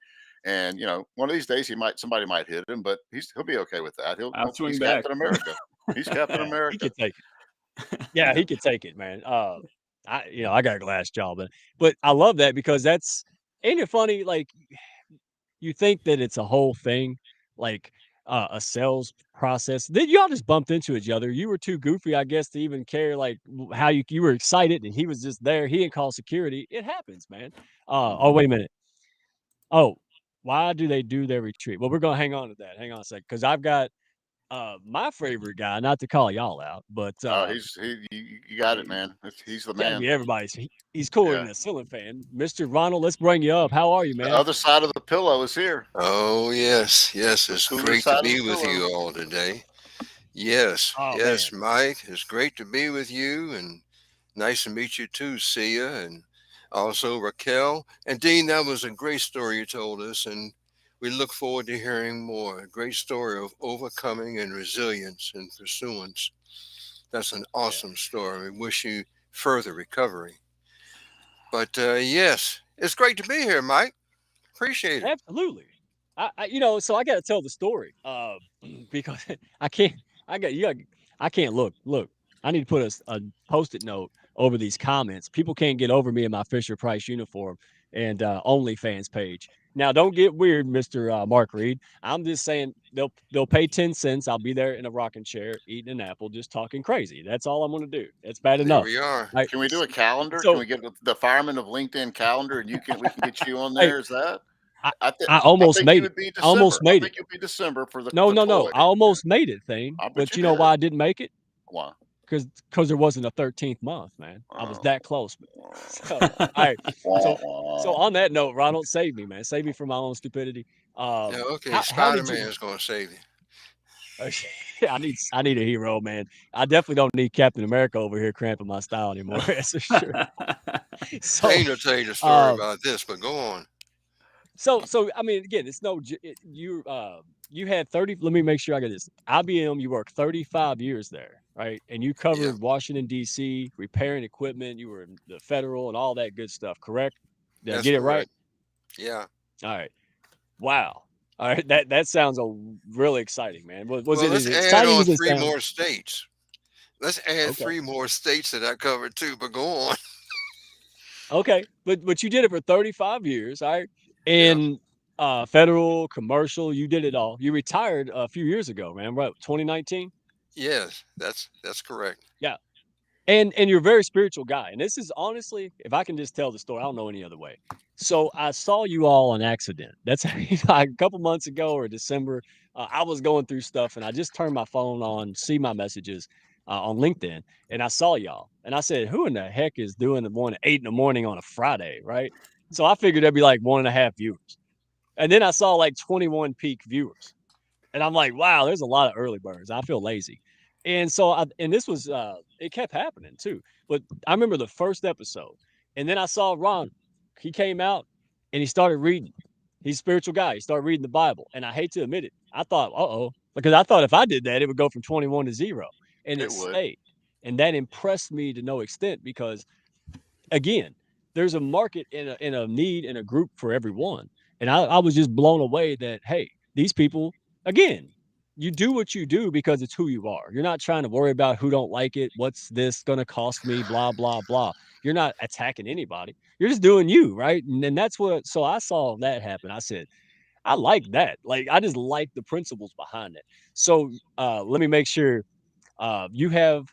And one of these days somebody might hit him, but he'll be okay with that. I'll swing He's back. Captain America. He's Captain He America. could take it. Yeah, he could take it, man. I got a glass jaw, but I love that because ain't it funny? Like you think that it's a whole thing, like a sales process. Then y'all just bumped into each other. You were too goofy, I guess, to even care like how you were excited, and he was just there. He didn't call security. It happens, man. Oh, wait a minute. Oh, why do they do their retreat? Well, we're gonna hang on to that. Hang on a second, because I've got my favorite guy. Not to call y'all out, but You got it, man. He's the gotta man. be everybody's. He's cooler than a ceiling fan. Mr. Ronald, let's bring you up. How are you, The man? other side of the pillow is here. Oh, yes. Yes, The it's cooler great side to of the be with you pillow. all today. Yes, Oh yes, man, Mike. It's great to be with you, and nice to meet you too, Sia, and also Raquel. And Dean, that was a great story you told us, and we look forward to hearing more. A great story of overcoming and resilience and pursuance. That's an yeah, awesome story. We wish you further recovery. But yes, it's great to be here, Mike. Appreciate it. absolutely. So I got to tell the story, because I can't. I got you. I can't look. I need to put a post-it note over these comments. People can't get over me in my Fisher Price uniform and OnlyFans page. Now, don't get weird, Mister Mark Reed. I'm just saying they'll pay 10 cents. I'll be there in a rocking chair, eating an apple, just talking crazy. That's all I'm gonna do. That's bad There enough. we are. Right. Can we do a calendar? Can So, we get the fireman of LinkedIn calendar, and we can get you on hey, there? Is that? I I think I I almost think you made it. would be I almost December. I made it. think you'll be December for No, the no, no. toy. I almost made it, thing. I bet But you you know why did. I didn't make it? Why? Because there wasn't a 13th month, man. I was Oh. that close. So, all right. So so on that note, Ronald, save me, man. Save me from my own stupidity. Yeah, okay. How Spider did you? Man's gonna save you. I need a hero, man. I definitely don't need Captain America over here cramping my style anymore. That's for sure. So, Dane will tell you the story um, about this, but go on. so I mean, again, it's you had 30. Let me make sure I get this. IBM, you worked 35 years there, right? And you Yeah, covered Washington D.C., repairing equipment. You were in the federal and all that good stuff, correct? Did I that's get it right? correct. Yeah. All right. Wow. All right. That sounds really exciting, man. Was Well, it let's as add exciting on as it three sounds? more states. Let's add Okay. 3 more states that I covered too, but go on. Okay. But you did it for 35 years, all right? Yeah. And federal, commercial, you did it all. You retired a few years ago, man. Right? 2019? Yes, that's correct. Yeah. And you're a very spiritual guy. And this is honestly, if I can just tell the story, I don't know any other way. So I saw you all on accident. That's like a couple months ago or December. I was going through stuff and I just turned my phone on, see my messages on LinkedIn, and I saw y'all. And I said, who in the heck is doing the one at 8 in the morning on a Friday? Right. So I figured there'd be like 1.5 viewers. And then I saw like 21 peak viewers. And I'm like, wow, there's a lot of early birds. I feel lazy. And so and this was it kept happening too. But I remember the first episode. And then I saw Ron. He came out and he started reading. He's a spiritual guy. He started reading the Bible. And I hate to admit it. I thought, uh-oh. Because I thought if I did that, it would go from 21 to 0. And it It would. stayed. And that impressed me to no extent because again, there's a market in a need in a group for everyone. And I was just blown away that, hey, these people, again, you do what you do because it's who you are. You're not trying to worry about who don't like it. What's this going to cost me? Blah, blah, blah. You're not attacking anybody. You're just doing you. Right. And then that's what, so I saw that happen. I said, I like that. Like, I just like the principles behind it. So let me make sure you have,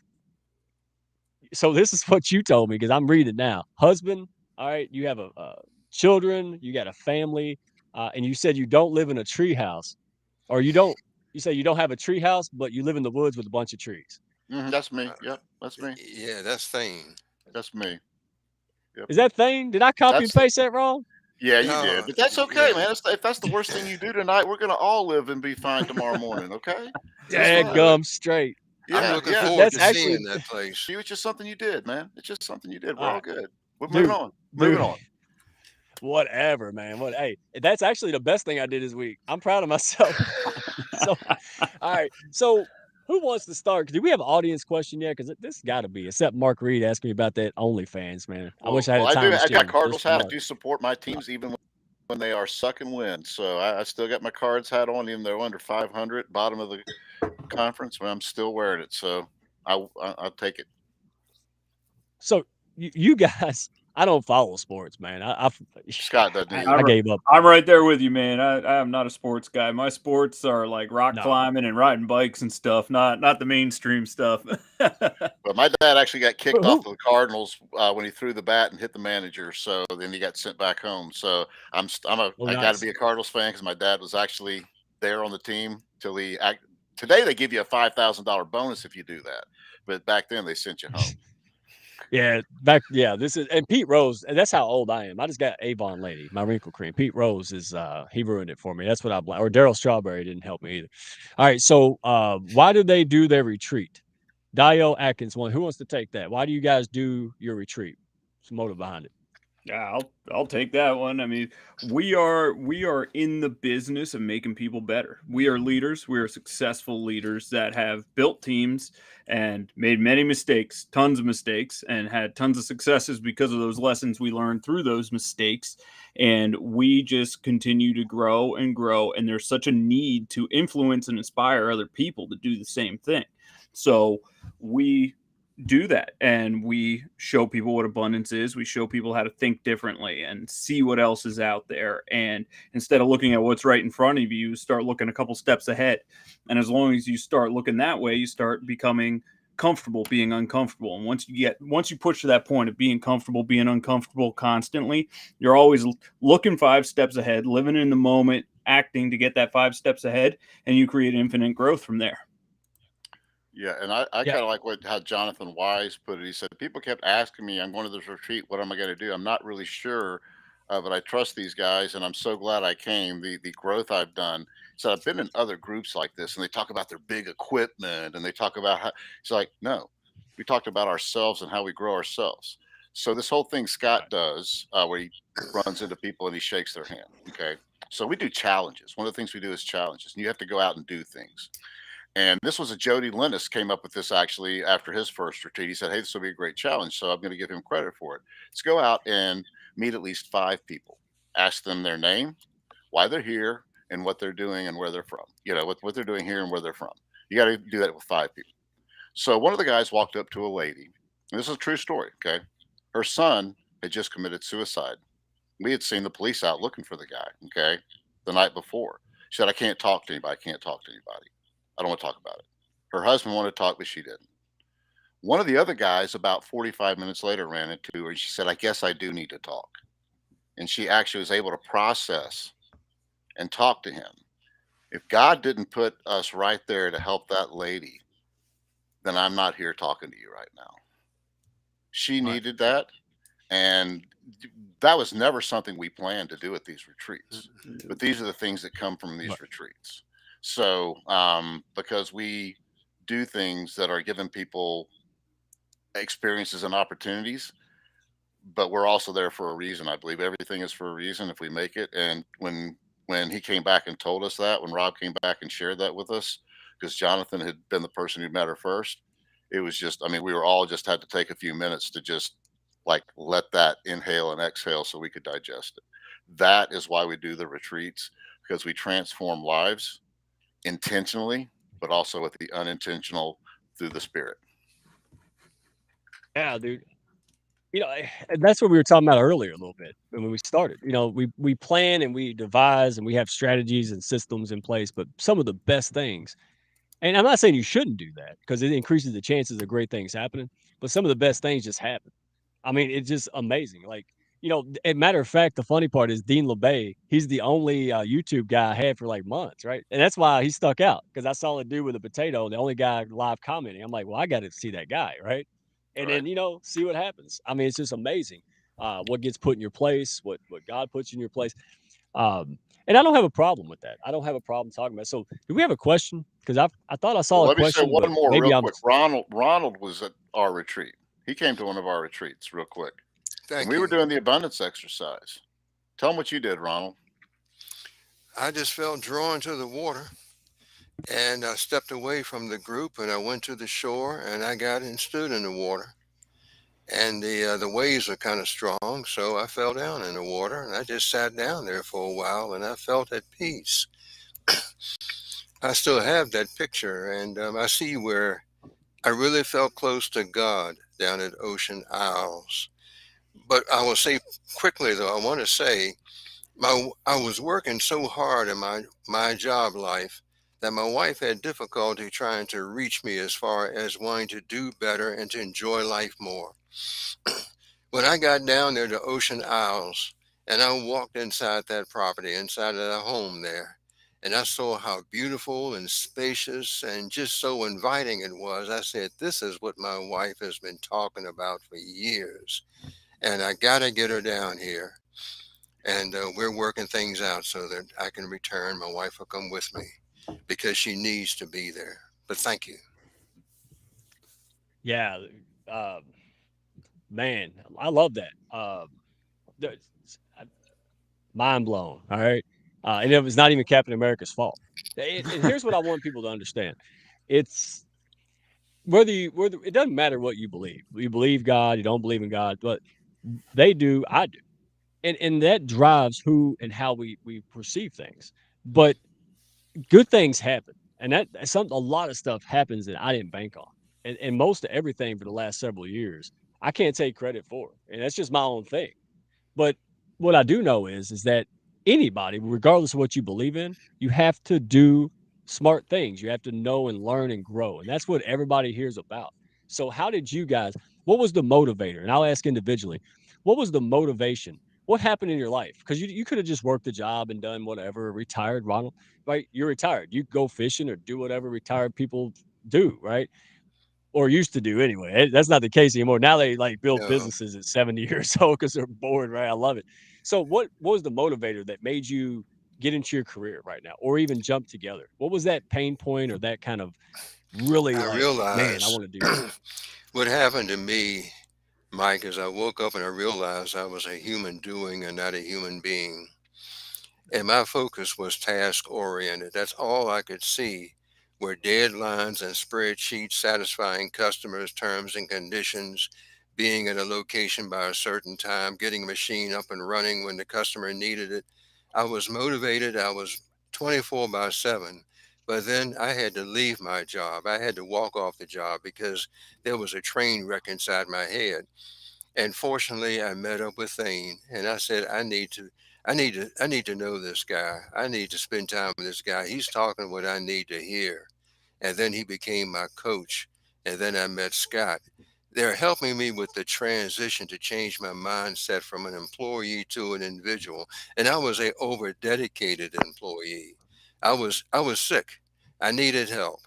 so this is what you told me because I'm reading now. Husband, all right, you have a children, you got a family, and you said you don't live in a tree house, or you don't. You say you don't have a tree house, but you live in the woods with a bunch of trees. That's me. Uh, Yep, that's me. yeah, that's Thane. That's me. Yep. Is that Thane? Did I copy and That's paste that wrong? Yeah, you No, did, but that's okay, yeah. man. If that's the worst thing you do tonight, we're gonna all live and be fine tomorrow morning. Okay? It's Dad fine. gum straight. I'm Yeah, looking yeah. forward That's to actually, seeing that place. See, it's just something you did, man. It's just something you did. We're all all right, good. We're moving dude, on. Moving dude. on. Whatever, man. What? Hey, that's actually the best thing I did this week. I'm proud of myself. So, all right. So, who wants to start? Do we have an audience question yet? Because this got to be, except Mark Reed asked me about that OnlyFans, man. I wish I had Well, a I time do. I got machine just Cardinals for hat. I Mark. do support my teams even when they are sucking wind. So I still got my Cards hat on, even though they're under 500, bottom of the conference. But I'm still wearing it. So I'll take it. So, you guys, I don't follow sports, man. Scott doesn't I, either. I gave up. I'm right there with you, man. I am not a sports guy. My sports are like rock No. climbing and riding bikes and stuff, not the mainstream stuff. But my dad actually got kicked But off who? the Cardinals when he threw the bat and hit the manager. So then he got sent back home. So Oh, I got to nice. be a Cardinals fan because my dad was actually there on the team till Today they give you a $5,000 bonus if you do that, but back then they sent you home. Yeah, this is, and Pete Rose, and that's how old I am. I just got Avon Lady, my wrinkle cream. Pete Rose is he ruined it for me. That's what I blame. Or Daryl Strawberry didn't help me either. All right, so why do they do their retreat? Dio Atkins one. Who wants to take that? Why do you guys do your retreat? What's the motive behind it? Yeah, I'll take that one. I mean, we are in the business of making people better. We are leaders. We are successful leaders that have built teams and made many mistakes, tons of mistakes, and had tons of successes because of those lessons we learned through those mistakes. And we just continue to grow and grow. And there's such a need to influence and inspire other people to do the same thing. So we do that and we show people what abundance is. We show people how to think differently and see what else is out there, and instead of looking at what's right in front of you, start looking a couple steps ahead. And as long as you start looking that way, you start becoming comfortable being uncomfortable. And once you push to that point of being comfortable being uncomfortable constantly, you're always looking 5 steps ahead, living in the moment, acting to get that 5 steps ahead, and you create infinite growth from there. Yeah, and I Yeah. kind of like how Jonathan Wise put it. He said, people kept asking me, I'm going to this retreat. What am I going to do? I'm not really sure, but I trust these guys, and I'm so glad I came. The growth I've done. So I've been in other groups like this, and they talk about their big equipment, and they talk about how it's like, no, we talked about ourselves and how we grow ourselves. So this whole thing Scott does, where he runs into people and he shakes their hand. Okay, so we do challenges. One of the things we do is challenges, and you have to go out and do things. And this was a Jody Lennis came up with this actually after his first retreat. He said, hey, this will be a great challenge. So I'm going to give him credit for it. Let's go out and meet at least 5 people, ask them their name, why they're here, and what they're doing and where they're from. You know, what they're doing here and where they're from. You got to do that with 5 people. So one of the guys walked up to a lady, and this is a true story. Okay. Her son had just committed suicide. We had seen the police out looking for the guy. Okay. The night before. She said, I can't talk to anybody. I can't talk to anybody. I don't want to talk about it. Her husband wanted to talk, but she didn't. One of the other guys, about 45 minutes later, ran into her and she said, I guess I do need to talk. And she actually was able to process and talk to him. If God didn't put us right there to help that lady, then I'm not here talking to you right now. She Right. needed that. And that was never something we planned to do at these retreats. But these are the things that come from Right. these retreats. So, because we do things that are giving people experiences and opportunities, but we're also there for a reason. I believe everything is for a reason if we make it. And when he came back and told us that, when Rob came back and shared that with us, because Jonathan had been the person who met her first, it was just, I mean, we were all just had to take a few minutes to just like let that inhale and exhale so we could digest it. That is why we do the retreats, because we transform lives intentionally, but also with the unintentional through the spirit. Yeah, dude. And that's what we were talking about earlier a little bit when we started. We plan and we devise and we have strategies and systems in place, but some of the best things, and I'm not saying you shouldn't do that because it increases the chances of great things happening, but some of the best things just happen. I mean, it's just amazing. Like, a matter of fact, the funny part is Dean LeBay, he's the only YouTube guy I had for like months, right? And that's why he stuck out because I saw a dude with a potato, the only guy live commenting. I'm like, well, I got to see that guy, right? And Right. then, see what happens. I mean, it's just amazing what gets put in your place, what God puts in your place. And I don't have a problem with that. I don't have a problem talking about it. So, do we have a question? Because I thought I Well, saw a let me say question, but one more maybe real I'm quick. Ronald was at our retreat. He came to one of our retreats real quick. And Thank we were you. doing the abundance exercise. Tell him what you did, Ronald. I just felt drawn to the water, and I stepped away from the group and I went to the shore and I got and stood in the water. And the waves were kind of strong, so I fell down in the water and I just sat down there for a while and I felt at peace. I still have that picture, and I see where I really felt close to God down at Ocean Isles. But I will say quickly though, I want to say I was working so hard in my job life that my wife had difficulty trying to reach me as far as wanting to do better and to enjoy life more. When I got down there to Ocean Isles and I walked inside that property, inside of the home there, and I saw how beautiful and spacious and just so inviting it was, I said, this is what my wife has been talking about for years. And I got to get her down here. And we're working things out so that I can return. My wife will come with me because she needs to be there. But thank you. yeah, uh, man, I love that. The- Mind blown. All right. And it was not even Captain America's fault. And here's what I want people to understand. It's whether it doesn't matter what you believe. You believe God, you don't believe in God, but they do, I do. And that drives who and how we perceive things. But good things happen. And a lot of stuff happens that I didn't bank on. And most of everything for the last several years, I can't take credit for. And that's just my own thing. But what I do know is that anybody, regardless of what you believe in, you have to do smart things. You have to know and learn and grow. And that's what everybody here is about. So how did you guys, what was the motivator? And I'll ask individually, what was the motivation? What happened in your life? Because you could have just worked a job and done whatever, retired, Ronald, right? You're retired. You go fishing or do whatever retired people do, right? Or used to do anyway. That's not the case anymore. Now they like build No, businesses at 70 years old because they're bored, right? I love it. So what was the motivator that made you get into your career right now, or even jump together? What was that pain point or that kind of really I like, man, I realized want to do this? what happened to me, Mike, is I woke up and I realized I was a human doing and not a human being. And my focus was task oriented. That's all I could see were deadlines and spreadsheets satisfying customers' terms and conditions, being at a location by a certain time, getting a machine up and running when the customer needed it. I was motivated. I was 24 by 7. But then I had to leave my job. I had to walk off the job because there was a train wreck inside my head. And fortunately, I met up with Thane, and I said, I need to know this guy. I need to spend time with this guy. He's talking what I need to hear. And then he became my coach. And then I met Scott. They're helping me with the transition to change my mindset from an employee to an individual. And I was a over dedicated employee. I was sick. I needed help.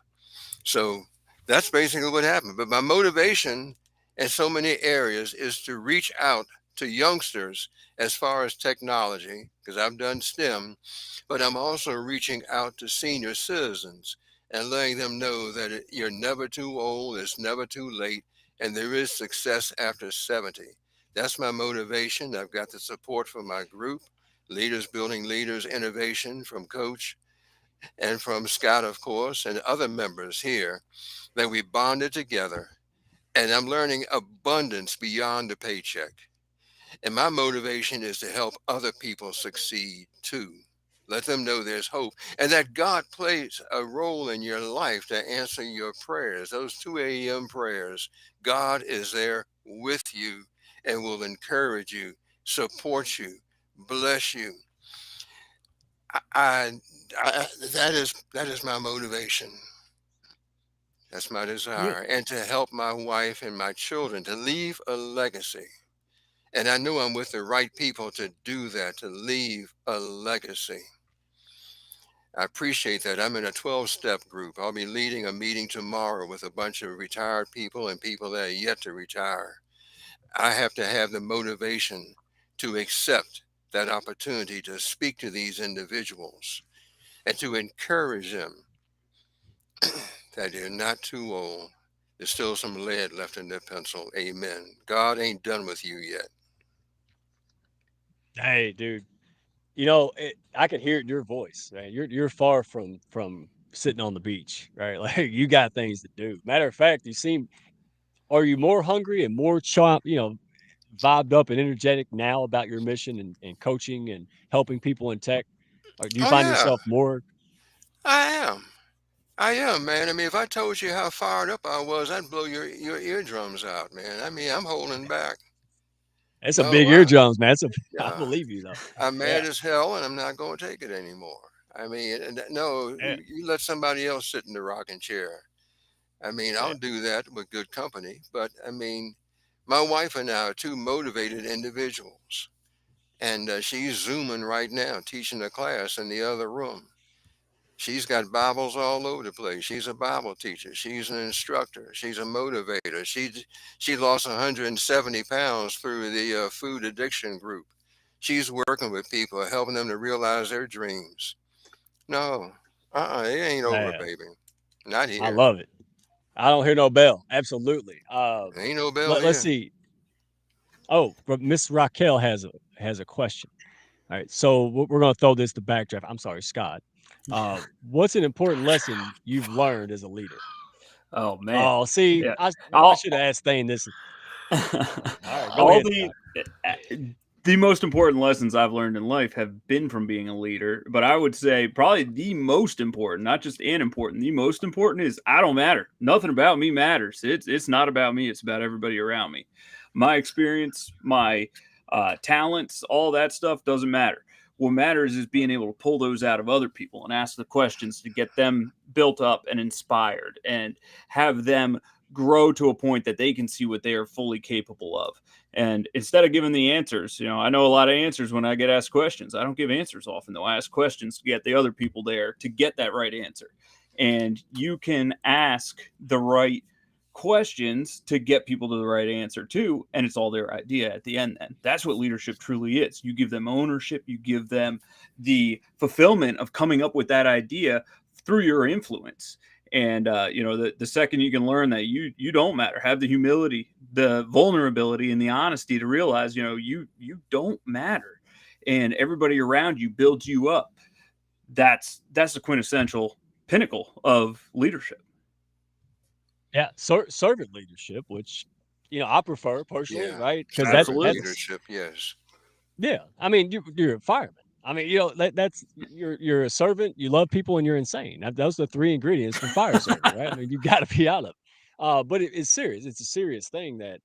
So that's basically what happened. But my motivation in so many areas is to reach out to youngsters as far as technology, because I've done STEM, but I'm also reaching out to senior citizens and letting them know that you're never too old, it's never too late, and there is success after 70. That's my motivation. I've got the support from my group, Leaders Building Leaders Innovation, from Coach and from Scott, of course, and other members here, that we bonded together. And I'm learning abundance beyond the paycheck. And my motivation is to help other people succeed too. Let them know there's hope and that God plays a role in your life to answer your prayers. Those 2 a.m. prayers, God is there with you and will encourage you, support you, bless you. I, that is my motivation. That's my Yeah. desire, and to help my wife and my children to leave a legacy. And I know I'm with the right people to do that, to leave a legacy. I appreciate that. I'm in a 12-step group. I'll be leading a meeting tomorrow with a bunch of retired people and people that are yet to retire. I have to have the motivation to accept that opportunity to speak to these individuals and to encourage them that they're not too old. There's still some lead left in their pencil. Amen. God ain't done with you yet. Hey, dude. I can hear it in your voice, man. You're far from sitting on the beach, right? Like you got things to do. Matter of fact, are you more hungry and more vibed up and energetic now about your mission and coaching and helping people in tech? Or do you Oh, find yeah, yourself more? I am. I am, man. I mean, if I told you how fired up I was, I'd blow your eardrums out, man. I mean, I'm holding back. It's a No, big eardrums, man. I yeah, believe you though. I'm Yeah, mad as hell, and I'm not going to take it anymore. I mean, no, yeah, you let somebody else sit in the rocking chair. I mean, yeah. I'll do that with good company, but I mean, my wife and I are two motivated individuals, and she's zooming right now, teaching a class in the other room. She's got Bibles all over the place. She's a Bible teacher. She's an instructor. She's a motivator. She lost 170 pounds through the food addiction group. She's working with people, helping them to realize their dreams. No, it ain't over, Man, baby. Not I here. love it. I don't hear no bell. Absolutely. Ain't no bell Let's here. see. Oh, but Miss Raquel has a question. All right, so we're going to throw this to backdraft. I'm sorry, Scott. What's an important lesson you've learned as a leader? Oh man, Oh, see, yeah. I All should have asked Thane this. All right, go all ahead, Scott. the most important lessons I've learned in life have been from being a leader. But I would say probably the most important, not just an important, the most important is I don't matter. Nothing about me matters. It's not about me. It's about everybody around me. My experience, my talents, all that stuff doesn't matter. What matters is being able to pull those out of other people and ask the questions to get them built up and inspired and have them grow to a point that they can see what they are fully capable of. And instead of giving the answers, I know a lot of answers when I get asked questions. I don't give answers often, though. I ask questions to get the other people there to get that right answer. And you can ask the right questions to get people to the right answer too, and it's all their idea at the end. Then that's what leadership truly is. You give them ownership, you give them the fulfillment of coming up with that idea through your influence. And the second you can learn that you don't matter, have the humility, the vulnerability, and the honesty to realize you don't matter, and everybody around you builds you up. That's the quintessential pinnacle of leadership. Yeah, servant leadership, which I prefer personally, Yeah, right? Because servant Absolutely. that's leadership. Yes. yeah. I mean, you're a fireman. I mean, that's you're a servant. You love people and you're insane. Those are the three ingredients for fire service, right? I mean, you've got to be out of it. But it's serious. It's a serious thing that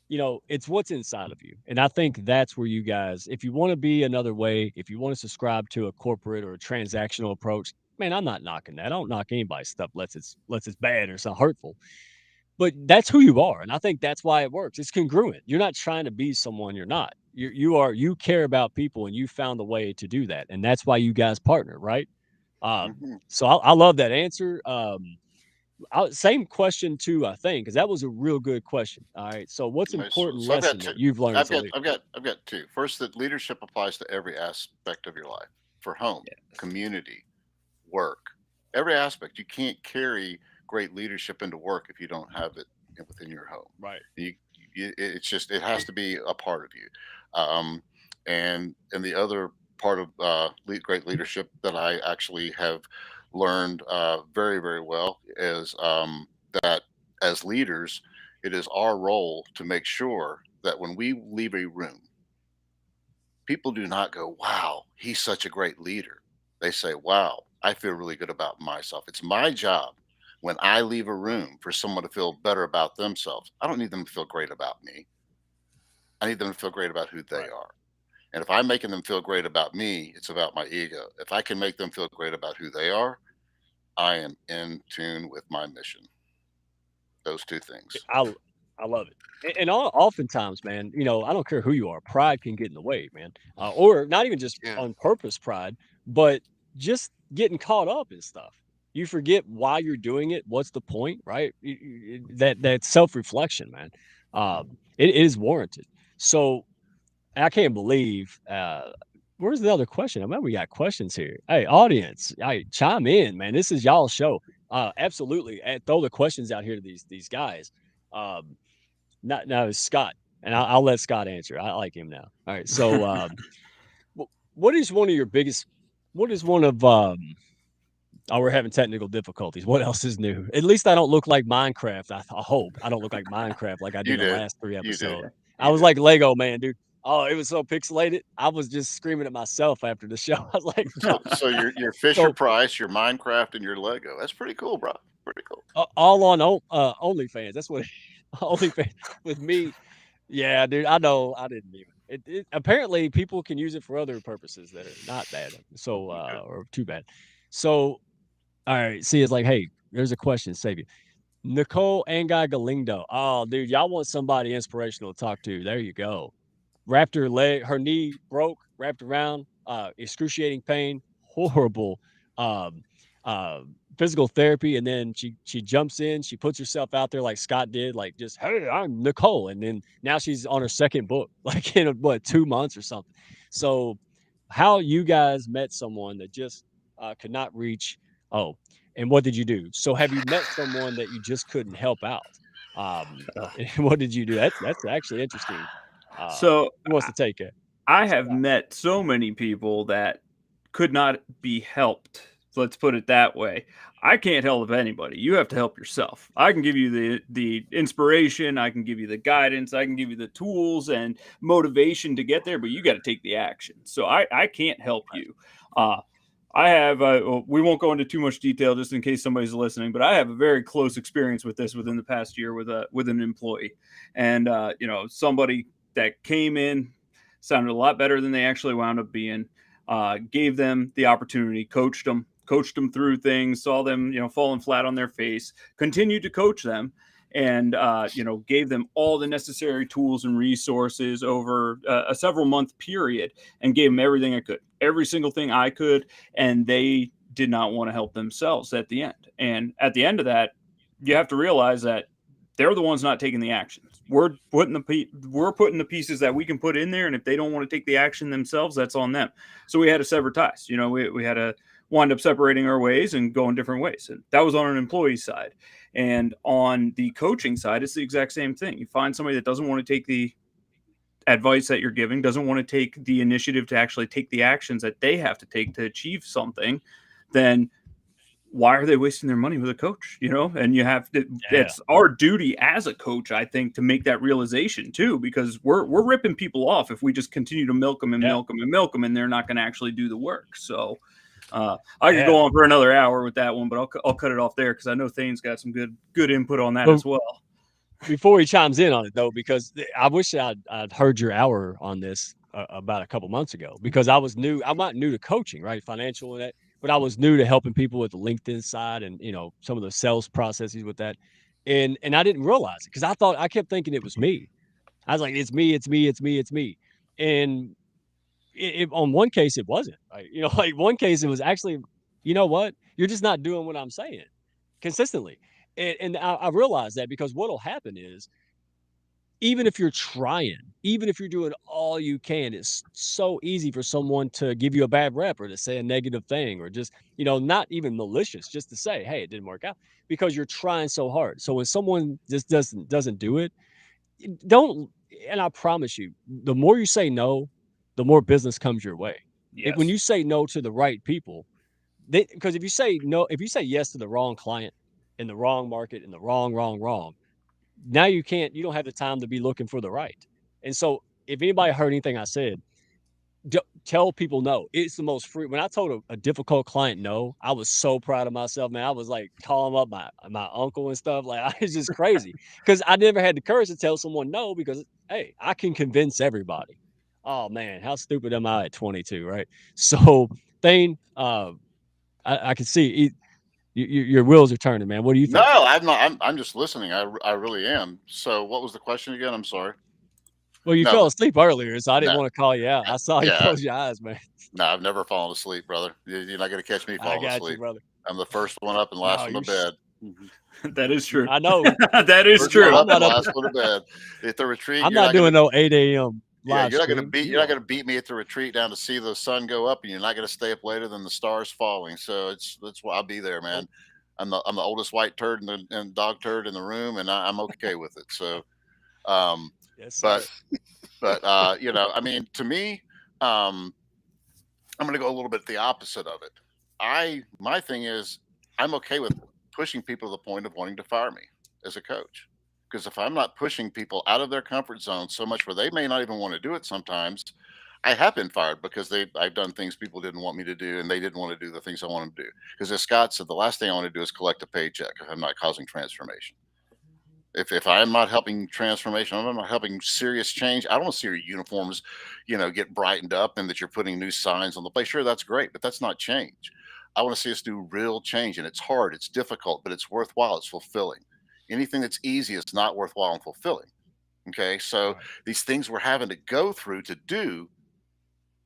it's what's inside of you. And I think that's where you guys, if you want to be another way, if you want to subscribe to a corporate or a transactional approach, man, I'm not knocking that. I don't knock anybody's stuff unless it's bad or something hurtful. but that's who you are, and I think that's why it works. It's congruent. You're not trying to be someone you're not. You care about people, and you found a way to do that, and that's why you guys partner, right? Mhm. So I love that answer. Same question to Thane, because that was a real good question. All right, so what's Okay, important so I've got lesson two. that you've learned as a leader? I've got two. First, that leadership applies to every aspect of your life, for home, community, work, every aspect. You can't carry great leadership into work if you don't have it within your home. Right. It's just, it has to be a part of you. Um, and the other part of great leadership that I actually have learned very, very well is that as leaders, it is our role to make sure that when we leave a room, people do not go, "Wow, he's such a great leader." They say, "Wow, I feel really good about myself." It's my job when I leave a room for someone to feel better about themselves. I don't need them to feel great about me. I need them to feel great about who they Right. are. And if I'm making them feel great about me, it's about my ego. If I can make them feel great about who they are, I am in tune with my mission. Those two things. I love it. And oftentimes, man, I don't care who you are, pride can get in the way, man. Or not even just Yeah. on purpose pride, but just getting caught up in stuff. You forget why you're doing it. What's the point, right? That self reflection, man. It is warranted. So I can't believe. Where's the other question? I remember we got questions here. Hey, audience, hey, chime in, man. This is y'all's show. Absolutely, throw the questions out here to these guys. Um, Not now it's Scott, and I'll let Scott answer. I like him now. All right. So, what is one of your biggest? What is one of? Oh, we're having technical difficulties. What else is new? At least I don't look like Minecraft. I hope I don't look like Minecraft like I did You in the did. last three You did. episodes. I You was did. like Lego man, dude. Oh, it was so pixelated. I was just screaming at myself after the show. I was like, So your Fisher so Price, your Minecraft, and your Lego. That's pretty cool, bro. Pretty cool. all on OnlyFans. That's what OnlyFans with me. Yeah, dude, I know. I didn't even. Apparently people can use it for other purposes that are not bad. So Okay. or too bad. So all right, see, it's like, hey, there's a question, save you. Nicole Angai Galindo. Oh, dude, y'all want somebody inspirational to talk to. There you go. Wrapped her leg, her knee broke, wrapped around, excruciating pain, horrible um, uh, physical therapy, and then she jumps in, she puts herself out there like Scott did, like just hey, I'm Nicole, and then now she's on her second book, like in what 2 months or something. So, how you guys met someone that just could not reach? Oh, and what did you do? So, have you met someone that you just couldn't help out? And what did you do? That's actually interesting. So Who wants to take it? I have Scott. met so many people that could not be helped. Let's put it that way. I can't help anybody. You have to help yourself. I can give you the inspiration, I can give you the guidance, I can give you the tools and motivation to get there, but you got to take the action. So I can't help you. I have we won't go into too much detail just in case somebody's listening, but I have a very close experience with this within the past year with an employee, and somebody that came in sounded a lot better than they actually wound up being. Gave them the opportunity, coached them through things, saw them, falling flat on their face, continued to coach them, and gave them all the necessary tools and resources over a several month period, and gave them everything I could, every single thing I could, and they did not want to help themselves at the end. And at the end of that, you have to realize that they're the ones not taking the actions. We're putting the pieces that we can put in there, and if they don't want to take the action themselves, that's on them. So we had to sever ties. We had to wind up separating our ways and going different ways. And that was on an employee side. And on the coaching side, it's the exact same thing. You find somebody that doesn't want to take the advice that you're giving, doesn't want to take the initiative to actually take the actions that they have to take to achieve something, then why are they wasting their money with a coach? And you have to, Yeah. it's our duty as a coach, I think, to make that realization too, because we're ripping people off if we just continue to milk them and milk them and milk them, and they're not going to actually do the work. So I could go on for another hour with that one, but I'll cut it off there because I know Thane's got some good input on that as well. Before he chimes in on it though, because I wish I'd heard your hour on this about a couple months ago, because I was new. I'm not new to coaching, right? Financial and that, but I was new to helping people with the LinkedIn side and some of the sales processes with that. and I didn't realize it because I kept thinking it was me. I was like, it's me, it's me, it's me, it's me. And on one case, it wasn't. Right? Like one case, it was actually, you know what? You're just not doing what I'm saying consistently. And I realized that because what'll happen is even if you're trying, even if you're doing all you can, it's so easy for someone to give you a bad rep or to say a negative thing or just, not even malicious, just to say, hey, it didn't work out because you're trying so hard. So when someone just doesn't do it, don't and I promise you, the more you say no, the more business comes your way. When Yes. you say no to the right people, because if you say no, if you say yes to the wrong client in the wrong market in the wrong, now you don't have the time to be looking for the right. And so if anybody heard anything I said, tell people no. It's the most free. When I told a difficult client no, I was so proud of myself, man. I was like calling up my uncle and stuff. Like I was just crazy because I never had the courage to tell someone no because hey, I can convince everybody. Oh man, how stupid am I at 22, right? So Thane, I can see your wheels are turning, man. What do you No, think? I'm not. I'm just listening. I really am. So, what was the question again? I'm sorry. Well, you No, fell asleep earlier, so I didn't no, want to call you out. I saw you yeah, close your eyes, man. no. I've never fallen asleep, brother. You're not gonna catch me I falling got you, asleep. brother. I'm the first one up and last No, one to you're. bed. Mhm. That is true. I know. That is First one true. I'm up and not up. last one to bed. At the retreat, I'm you're not not gonna. doing no 8 a.m. Yeah, live stream. you're You not are. gonna beat me at the retreat down to see the sun go up, and you're not gonna stay up later than the stars falling. So that's why I'll be there, man. Nope. I'm the oldest white turd and dog turd in the room, and I'm okay with it. So, um, Yes, but sir. I mean, to me, um, I'm going to go a little bit the opposite of it. My thing is, I'm okay with pushing people to the point of wanting to fire me as a coach. Because if I'm not pushing people out of their comfort zone so much where they may not even want to do it sometimes, I have been fired because I've done things people didn't want me to do and they didn't want to do the things I want them to do. Because as Scott said, the last thing I want to do is collect a paycheck if I'm not causing transformation. If I'm not helping transformation, I'm not helping serious change. I don't want to see your uniforms, get brightened up and that you're putting new signs on the place. Sure, that's great, but that's not change. I want to see us do real change, and it's hard, it's difficult, but it's worthwhile. It's fulfilling. Anything that's easy is not worthwhile and fulfilling. Okay, so Right. these things we're having to go through to do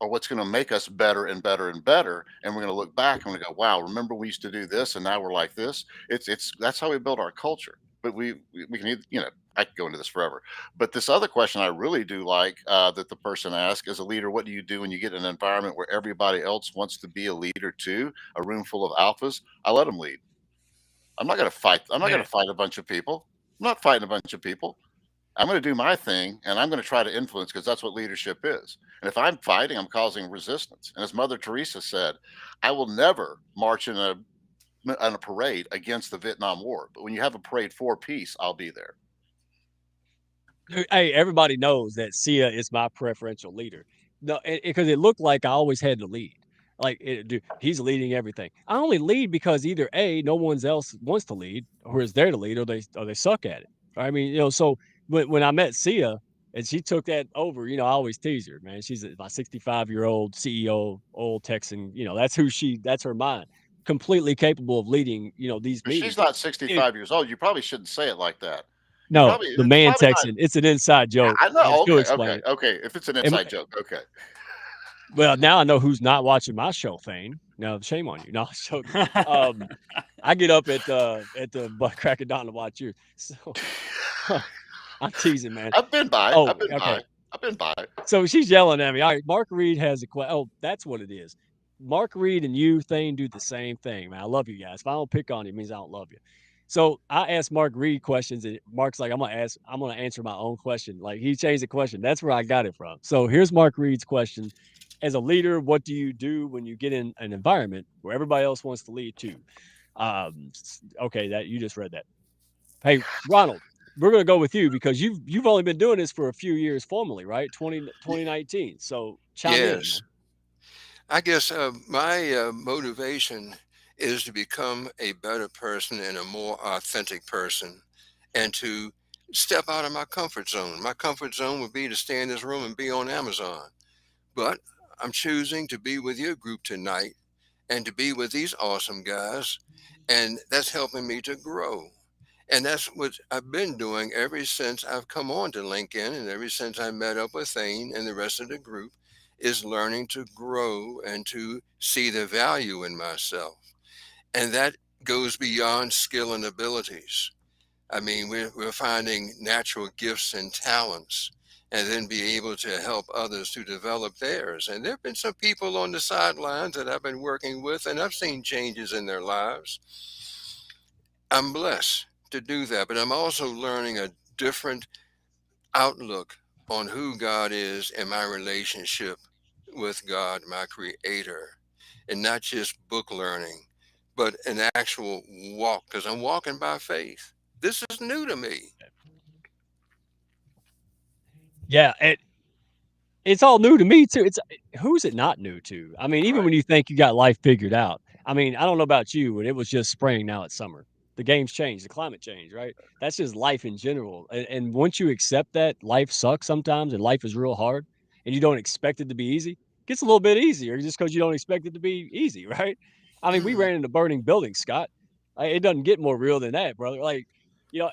are what's going to make us better and better and better. And we're going to look back and we go, wow, remember we used to do this and now we're like this. It's that's how we build our culture. But we can I could go into this forever. But this other question I really do like that the person asked as a leader, what do you do when you get in an environment where everybody else wants to be a leader too, a room full of alphas? I let them lead. I'm not going to fight. I'm not going Man, to fight a bunch of people. I'm not fighting a bunch of people. I'm going to do my thing and I'm going to try to influence because that's what leadership is. And if I'm fighting, I'm causing resistance. And as Mother Teresa said, I will never march in a parade against the Vietnam War. But when you have a parade for peace, I'll be there. Hey, everybody knows that Sia is my preferential leader. No, because it looked like I always had to lead. Like, dude, he's leading everything. I only lead because either A, no one else wants to lead, or is there to lead, or they suck at it. I mean, so when I met Sia and she took that over, I always tease her, man. She's my 65-year-old CEO, old Texan. That's her mind, completely capable of leading. These But she's meetings. not It, 65 years old. You probably shouldn't say it like that. no, the It's man probably not. Texan. It's an inside Yeah, joke, I know. and she'll Okay, explain okay, it. okay. If it's an And inside joke, okay. well, now I know who's not watching my show, Thane. Now, shame on you. No, so I get up at the butt crack of dawn to watch you. So I'm teasing, man. I've been by. Oh, I've been okay. by. I've been by. So she's yelling at me. All right, Mark Reed has a question. Oh, that's what it is. Mark Reed and you, Thane, do the same thing, man. I love you guys. If I don't pick on you, it means I don't love you. So I asked Mark Reed questions, and Mark's like, I'm gonna answer my own question. Like he changed the question. That's where I got it from. So here's Mark Reed's question. As a leader, what do you do when you get in an environment where everybody else wants to lead too? Okay, that you just read that. Hey, Ronald, we're gonna go with you because you've only been doing this for a few years formally, right? 2019. So chime in, Yes. man. I guess my motivation is to become a better person and a more authentic person and to step out of my comfort zone. My comfort zone would be to stay in this room and be on Amazon. But I'm choosing to be with your group tonight and to be with these awesome guys. And that's helping me to grow. And that's what I've been doing ever since I've come on to LinkedIn, and ever since I met up with Thane and the rest of the group, is learning to grow and to see the value in myself. And that goes beyond skill and abilities. I mean, we're finding natural gifts and talents and then be able to help others to develop theirs. And there have been some people on the sidelines that I've been working with, and I've seen changes in their lives. I'm blessed to do that, but I'm also learning a different outlook on who God is and my relationship with God, my creator, and not just book learning, but an actual walk, because I'm walking by faith. This is new to me. Yeah, it's all new to me too. It's who's it not new to? I mean, even Right. when you think you got life figured out. I mean, I don't know about you, when it was just spring, now it's summer. The game's changed, the climate changed, right? That's just life in general. And once you accept that life sucks sometimes and life is real hard and you don't expect it to be easy, it gets a little bit easier just because you don't expect it to be easy, right? I mean, we Mm. ran into burning buildings, Scott. It doesn't get more real than that, brother. Like, you know,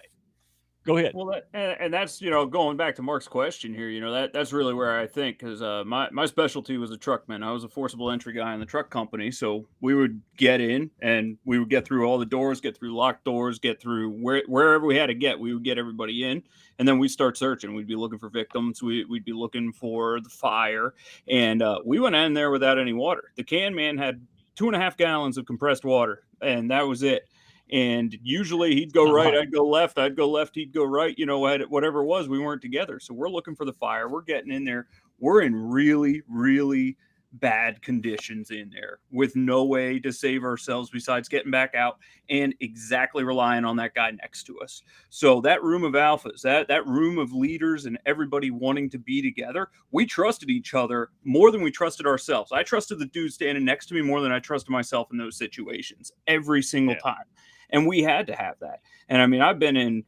go ahead. Well, and that's going back to Mark's question here. That's really where I think, because my specialty was a truckman. I was a forcible entry guy in the truck company, so we would get in and we would get through all the doors, get through locked doors, get through wherever we had to get. We would get everybody in, and then we'd start searching. We'd be looking for victims. We'd be looking for the fire, and we went in there without any water. The can man had 2.5 gallons of compressed water, and that was it. And usually he'd go Not right, right. I'd go left, I'd go left, he'd go right, whatever it was, we weren't together. So we're looking for the fire. We're getting in there. We're in really, really bad conditions in there with no way to save ourselves besides getting back out and exactly relying on that guy next to us. So that room of alphas, that room of leaders and everybody wanting to be together, we trusted each other more than we trusted ourselves. I trusted the dude standing next to me more than I trusted myself in those situations every single Yeah. time. And we had to have that. And I mean, I've been in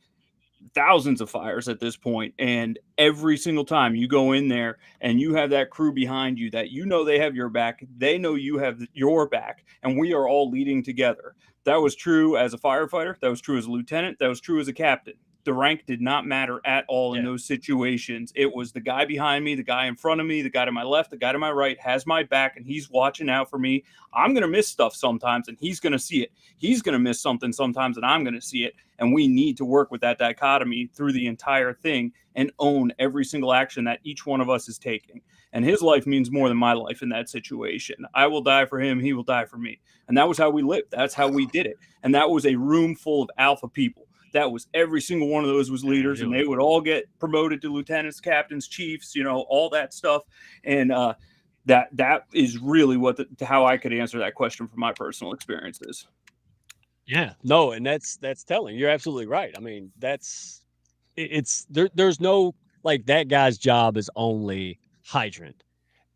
thousands of fires at this point, and every single time you go in there and you have that crew behind you that they have your back, they know you have your back, and we are all leading together. That was true as a firefighter, that was true as a lieutenant, that was true as a captain. The rank did not matter at all in Yeah. those situations. It was the guy behind me, the guy in front of me, the guy to my left, the guy to my right has my back, and he's watching out for me. I'm going to miss stuff sometimes, and he's going to see it. He's going to miss something sometimes, and I'm going to see it. And we need to work with that dichotomy through the entire thing and own every single action that each one of us is taking. And his life means more than my life in that situation. I will die for him. He will die for me. And that was how we lived. That's how we did it. And that was a room full of alpha people. That was every single one of those was leaders, and they would all get promoted to lieutenants, captains, chiefs, all that stuff. And that is really how I could answer that question from my personal experiences. Yeah. No, and that's telling. You're absolutely right. I mean, it's there's no, like, that guy's job is only hydrant.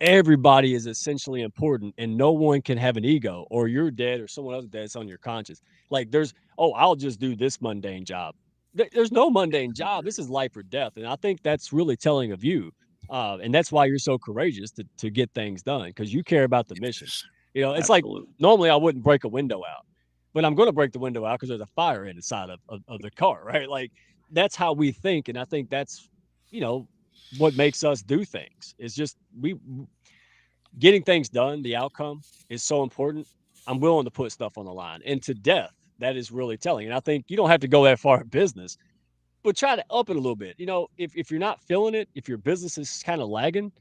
Everybody is essentially important and no one can have an ego, or you're dead or someone else dead, it's on your conscience. Like, I'll just do this mundane job. There's no mundane job. This is life or death. And I think that's really telling of you. And that's why you're so courageous to get things done, because you care about the mission. Yes. It's like, Absolutely. normally I wouldn't break a window out, but I'm going to break the window out because there's a fire inside of the car, right? Like, that's how we think. And I think that's, what makes us do things. It's just, getting things done, the outcome is so important. I'm willing to put stuff on the line, and to death. That is really telling. And I think you don't have to go that far in business, but try to up it a little bit. If you're not feeling it, if your business is kind of lagging,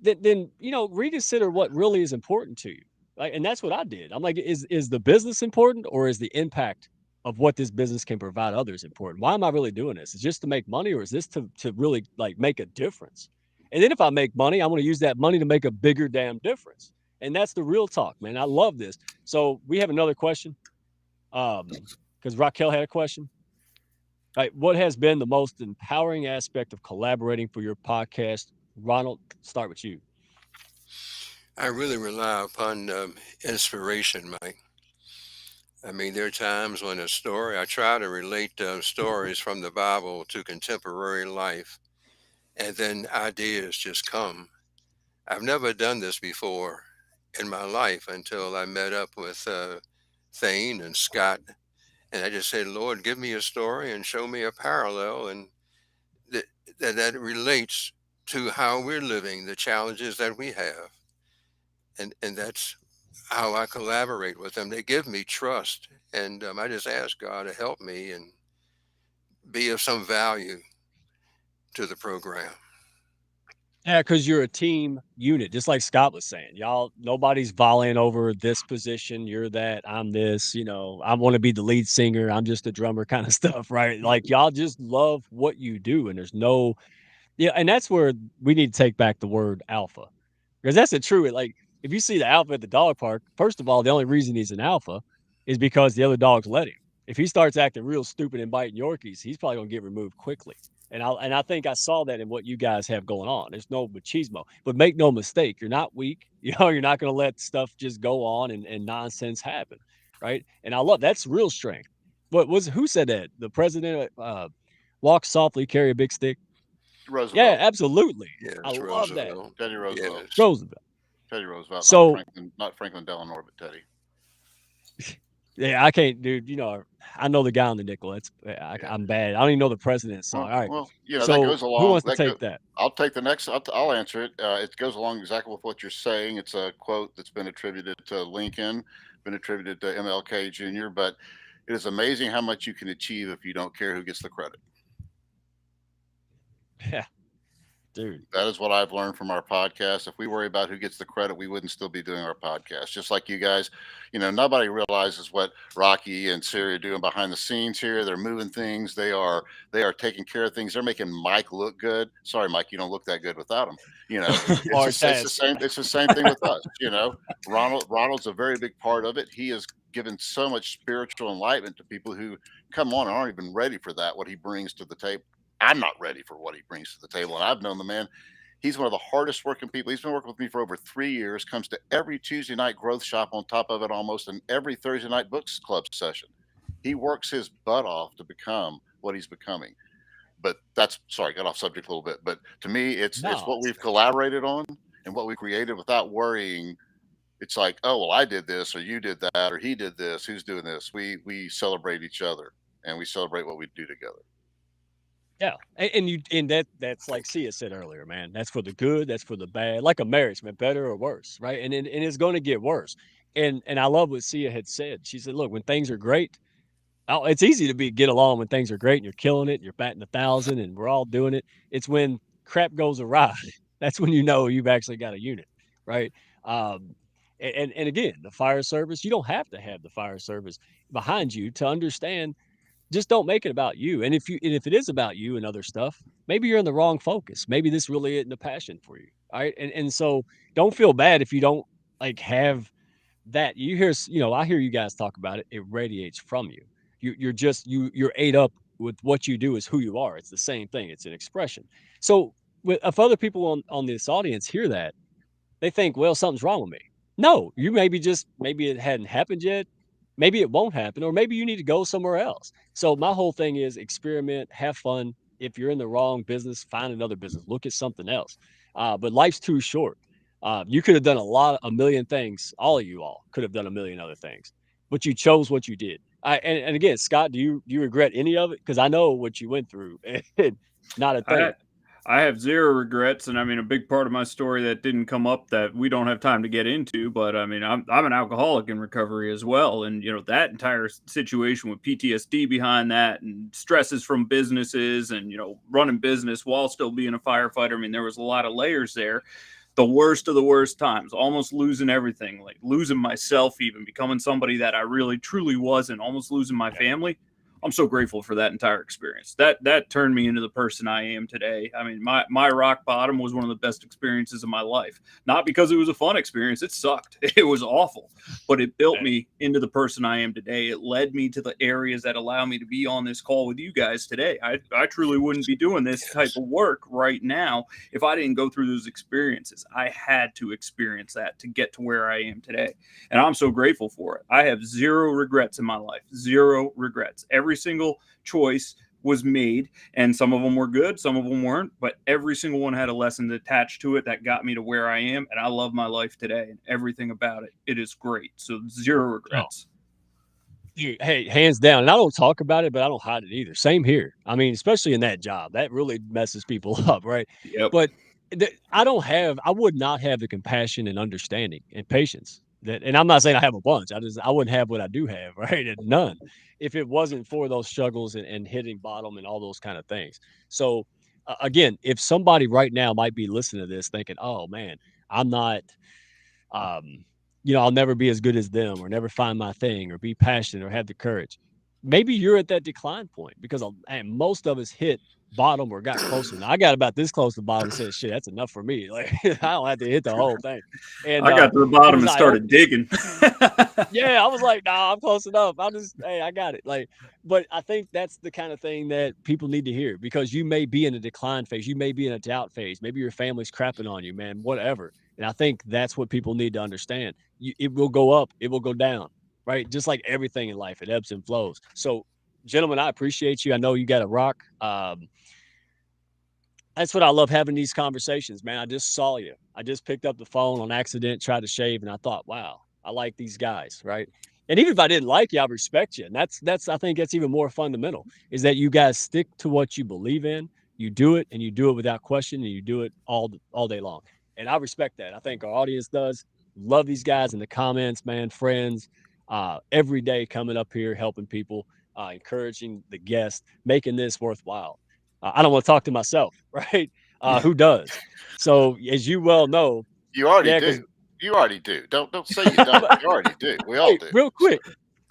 then reconsider what really is important to you. Like, and that's what I did. I'm like, is the business important, or is the impact of what this business can provide others important? Why am I really doing this? Is just to make money, or is this to really, like, make a difference? And then if I make money, I want to use that money to make a bigger damn difference. And that's the real talk, man. I love this. So we have another question. Because Raquel had a question. Right. What has been the most empowering aspect of collaborating for your podcast? Ronald, start with you. I really rely upon inspiration, Mike. I mean, there are times when I try to relate stories from the Bible to contemporary life, and then ideas just come. I've never done this before in my life until I met up with Thane and Scott And I just said, Lord, give me a story and show me a parallel, and that that relates to how we're living, the challenges that we have. And that's how I collaborate with them. They give me trust, and I just ask God to help me and be of some value to the program. Yeah, because you're a team unit, just like Scott was saying. Y'all, nobody's volleying over this position. You're that. I'm this. I want to be the lead singer. I'm just a drummer, kind of stuff, right? Like y'all just love what you do, and there's no, yeah, and that's where we need to take back the word alpha, because that's the true. Like if you see the alpha at the dog park, first of all, the only reason he's an alpha is because the other dogs let him. If he starts acting real stupid and biting Yorkies, he's probably gonna get removed quickly. And I think I saw that in what you guys have going on. There's no machismo, but make no mistake, you're not weak. You're not gonna let stuff just go on and nonsense happen, right? And I love that's real strength. Who said that? The president walk softly, carry a big stick. Yeah, Roosevelt, absolutely. Yeah, I it's love that. Roosevelt. Teddy Roosevelt, Yes. Roosevelt. Teddy Roosevelt, So not Franklin Delano, but Teddy. yeah, I can't, dude. I know the guy on the nickel. Yeah. I'm bad. I don't even know the president's song. All right. Well, that So goes who along. wants to take that? I'll take the next. I'll answer it. It goes along exactly with what you're saying. It's a quote that's been attributed to Lincoln, been attributed to MLK Jr. But it is amazing how much you can achieve if you don't care who gets the credit. Yeah, dude. That is what I've learned from our podcast. If we worry about who gets the credit, we wouldn't still be doing our podcast. Just like you guys, nobody realizes what Rocky and Siri are doing behind the scenes here. They're moving things. They are taking care of things. They're making Mike look good. Sorry, Mike, you don't look that good without him. It's the Artest. same. It's the same thing with us. Ronald's a very big part of it. He has given so much spiritual enlightenment to people who come on and aren't even ready for that. What he brings to the table. I'm not ready for what he brings to the table. And I've known the man. He's one of the hardest working people. He's been working with me for over 3 years, comes to every Tuesday night growth shop on top of it almost, and every Thursday night books club session. He works his butt off to become what he's becoming. But sorry, got off subject a little bit. But to me, it's No, what we've collaborated on and what we created without worrying. It's like, oh, well, I did this or you did that or he did this. Who's doing this? We celebrate each other and we celebrate what we do together. yeah, that's like Sia said earlier, man. That's for the good, that's for the bad. Like a marriage, man, better or worse, right? And it's going to get worse. And I love what Sia had said. She said, "Look, when things are great, it's easy to get along when things are great and you're killing it, and you're batting 1,000, and we're all doing it. It's when crap goes awry that's when you've actually got a unit, right? Um, and again, the fire service, you don't have to have the fire service behind you to understand. Just don't make it about you. And if it is about you and other stuff, maybe you're in the wrong focus. Maybe this really isn't a passion for you. All right. And so don't feel bad if you don't like have that. I hear you guys talk about it. It radiates from you. You're ate up with what you do is who you are. It's the same thing. It's an expression. So if other people on this audience hear that, they think, well, something's wrong with me. No, you maybe it hadn't happened yet. Maybe it won't happen, or maybe you need to go somewhere else. So my whole thing is experiment, have fun. If you're in the wrong business, find another business, look at something else. But life's too short. You could have done a million things. All of you all could have done a million other things, but you chose what you did. And again, Scott, do you regret any of it? Because I know what you went through. And not a thing. I have zero regrets, and I mean a big part of my story that didn't come up that we don't have time to get into. But I mean, I'm an alcoholic in recovery as well, and that entire situation with PTSD behind that, and stresses from businesses, and running business while still being a firefighter. I mean, there was a lot of layers there. The worst of the worst times, almost losing everything, like losing myself, even becoming somebody that I really truly wasn't, almost losing my family. I'm so grateful for that entire experience. That turned me into the person I am today. I mean, my rock bottom was one of the best experiences of my life. Not because it was a fun experience. It sucked. It was awful. But it built me into the person I am today. It led me to the areas that allow me to be on this call with you guys today. I truly wouldn't be doing this type of work right now if I didn't go through those experiences. I had to experience that to get to where I am today. And I'm so grateful for it. I have zero regrets in my life. Zero regrets. Every single choice was made, and some of them were good, some of them weren't, but every single one had a lesson attached to it that got me to where I am, and I love my life today and everything about it. It is great. So zero regrets. Hey, hands down. And I don't talk about it, but I don't hide it either. Same here. I mean, especially in that job, that really messes people up, right? Yep. But I would not have the compassion and understanding and patience that, and I'm not saying I have a bunch. I wouldn't have what I do have, right? And none, if it wasn't for those struggles and hitting bottom and all those kind of things. So, again, if somebody right now might be listening to this thinking, oh man, I'm not, um, I'll never be as good as them or never find my thing or be passionate or have the courage. Maybe you're at that decline point because and most of us hit bottom or got closer. Now I got about this close to the bottom and said, shit, that's enough for me. Like I don't have to hit the whole thing. And I got to the bottom and I started digging. yeah, I was like, nah, I'm close enough. Hey, I got it. Like, but I think that's the kind of thing that people need to hear because you may be in a decline phase. You may be in a doubt phase. Maybe your family's crapping on you, man, whatever. And I think that's what people need to understand. It will go up, it will go down, right? Just like everything in life, it ebbs and flows. So, gentlemen, I appreciate you. I know you got a rock. That's what I love having these conversations, man. I just saw you. I just picked up the phone on accident, tried to shave, and I thought, wow, I like these guys, right? And even if I didn't like you, I respect you. And that's I think that's even more fundamental is that you guys stick to what you believe in. You do it and you do it without question and you do it all day long. And I respect that. I think our audience does. Love these guys in the comments, man, friends, every day coming up here, helping people, encouraging the guests, making this worthwhile. I don't want to talk to myself, right? Who does? So as you well know, You already yeah, because do. You already do. Don't say you don't. You already do. We all hey, do. real quick,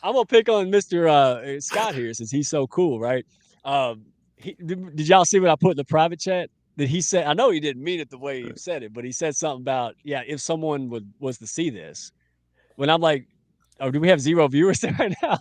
I'm gonna pick on Mr. Scott here since he's so cool, right? Did y'all see what I put in the private chat? That he said, I know he didn't mean it the way he said it, but he said something about, yeah, if someone was to see this, when I'm like, oh, do we have 0 viewers there right now?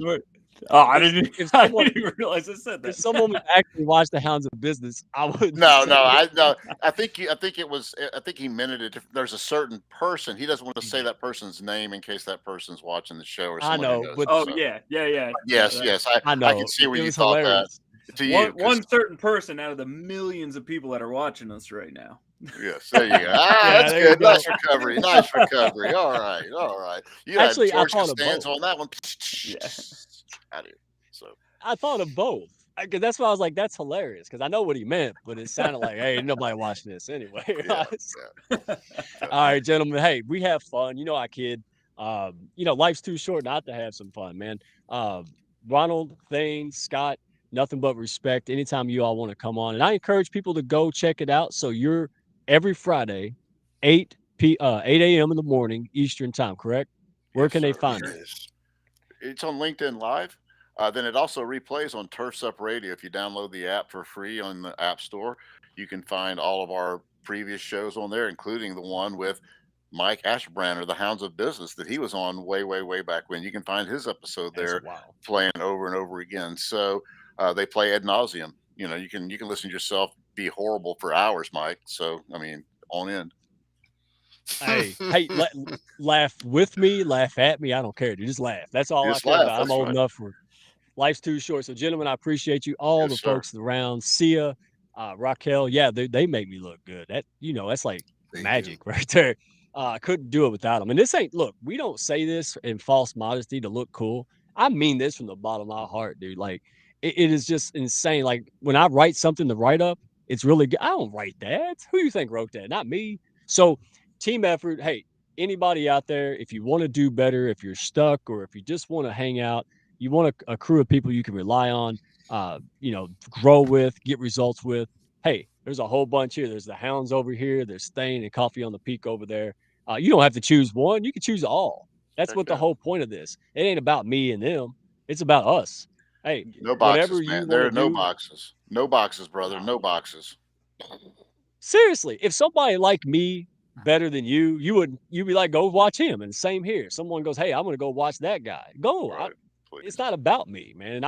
Oh, I If, didn't. if I someone didn't even realize I said if that. someone would actually watch the Hounds of Business, I wouldn't No, say no, it. no. I think it was. I think he meant it. There's a certain person. He doesn't want to say that person's name in case that person's watching the show or I someone who know, knows but him. Oh So yeah. No, yes, yes. I I can know see where it you was thought that hilarious. to you. one certain person out of the millions of people that are watching us right now. Yes, there you go. Ah, Yeah, that's there you good. go. Nice recovery. Nice recovery. All right, all right. You had Actually, I George thought of Costanza both. on that one. Yeah. I did. So I thought of both. Because that's why I was like, that's hilarious. Because I know what he meant, but it sounded like, hey, ain't nobody watching this anyway. yeah, yeah. All right, gentlemen. Hey, we have fun. You know, I kid. Life's too short not to have some fun, man. Um, Ronald, Thane, Scott, nothing but respect. Anytime you all want to come on, and I encourage people to go check it out. So you're every Friday, 8 a.m. in the morning Eastern time, correct? Where Yes, can they sir. find you? Yes. It's on LinkedIn Live. Then it also replays on Turfs Up Radio. If you download the app for free on the App Store, you can find all of our previous shows on there, including the one with Mike Ashbrander, the Hounds of Business, that he was on way, way, way back when. You can find his episode That's there wild. playing over and over again. So they play ad nauseum. You can listen to yourself be horrible for hours, Mike. So I mean, on end. Hey, laugh with me, laugh at me. I don't care, dude. Just laugh. That's all I Just care laugh. about. I'm That's old right. enough for life's too short. So, gentlemen, I appreciate you. All Yes, the sir. folks around, Sia, Raquel. Yeah, they make me look good. That's like They do. magic right there. I couldn't do it without them. And this ain't look. We don't say this in false modesty to look cool. I mean this from the bottom of my heart, dude. Like it is just insane. Like when I write something to write up, it's really good. I don't write that. Who you think wrote that? Not me. So team effort. Hey, anybody out there, if you want to do better, if you're stuck, or if you just want to hang out, you want a crew of people you can rely on, grow with, get results with. Hey, there's a whole bunch here. There's the Hounds over here. There's Thane and Coffee on the Peak over there. You don't have to choose one. You can choose all. That's Heck what the yeah. whole point of this. It ain't about me and them. It's about us. Hey, No whatever boxes, you man. want There to are no do. boxes. No boxes, brother. No boxes. Seriously, if somebody liked me better than you'd be like, go watch him. And same here. Someone goes, hey, I'm gonna go watch that guy. Go. Right. It's Please. not about me, man. And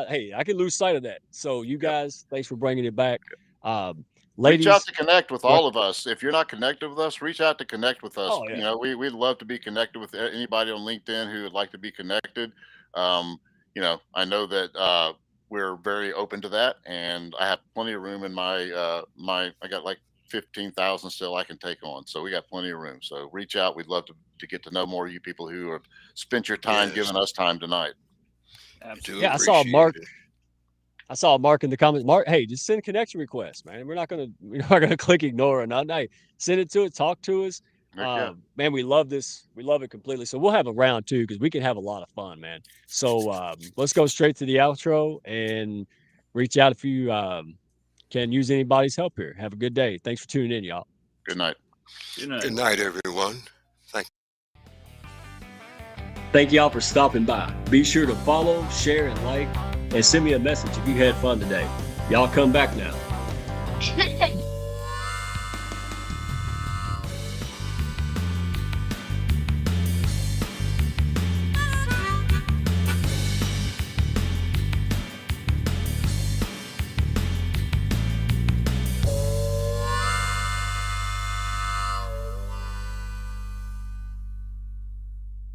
hey, I can lose sight of that. So you Yep. guys, thanks for bringing it back. Reach out Ladies, to connect with all of us. If you're not connected with us, reach out to connect with us. oh yeah, We'd love to be connected with anybody on LinkedIn who would like to be connected. I know that we're very open to that, and I have plenty of room in I got like 15,000 still I can take on, so we got plenty of room. So reach out. We'd love to get to know more of you people who have spent your time Yes. giving us time tonight. Absolutely. Yeah, I saw Mark. Appreciate it. I saw Mark in the comments. Mark, hey, just send connection requests, man. We're not gonna click ignore or not. Hey, send it to it. Talk to us. Heck yeah. Man, we love this. We love it completely. So we'll have a round two because we can have a lot of fun, man. So let's go straight to the outro and reach out if you can use anybody's help here. Have a good day. Thanks for tuning in, y'all. Good night. Good night. Good night, everyone. Thank y'all for stopping by. Be sure to follow, share, and like, and send me a message if you had fun today. Y'all come back now.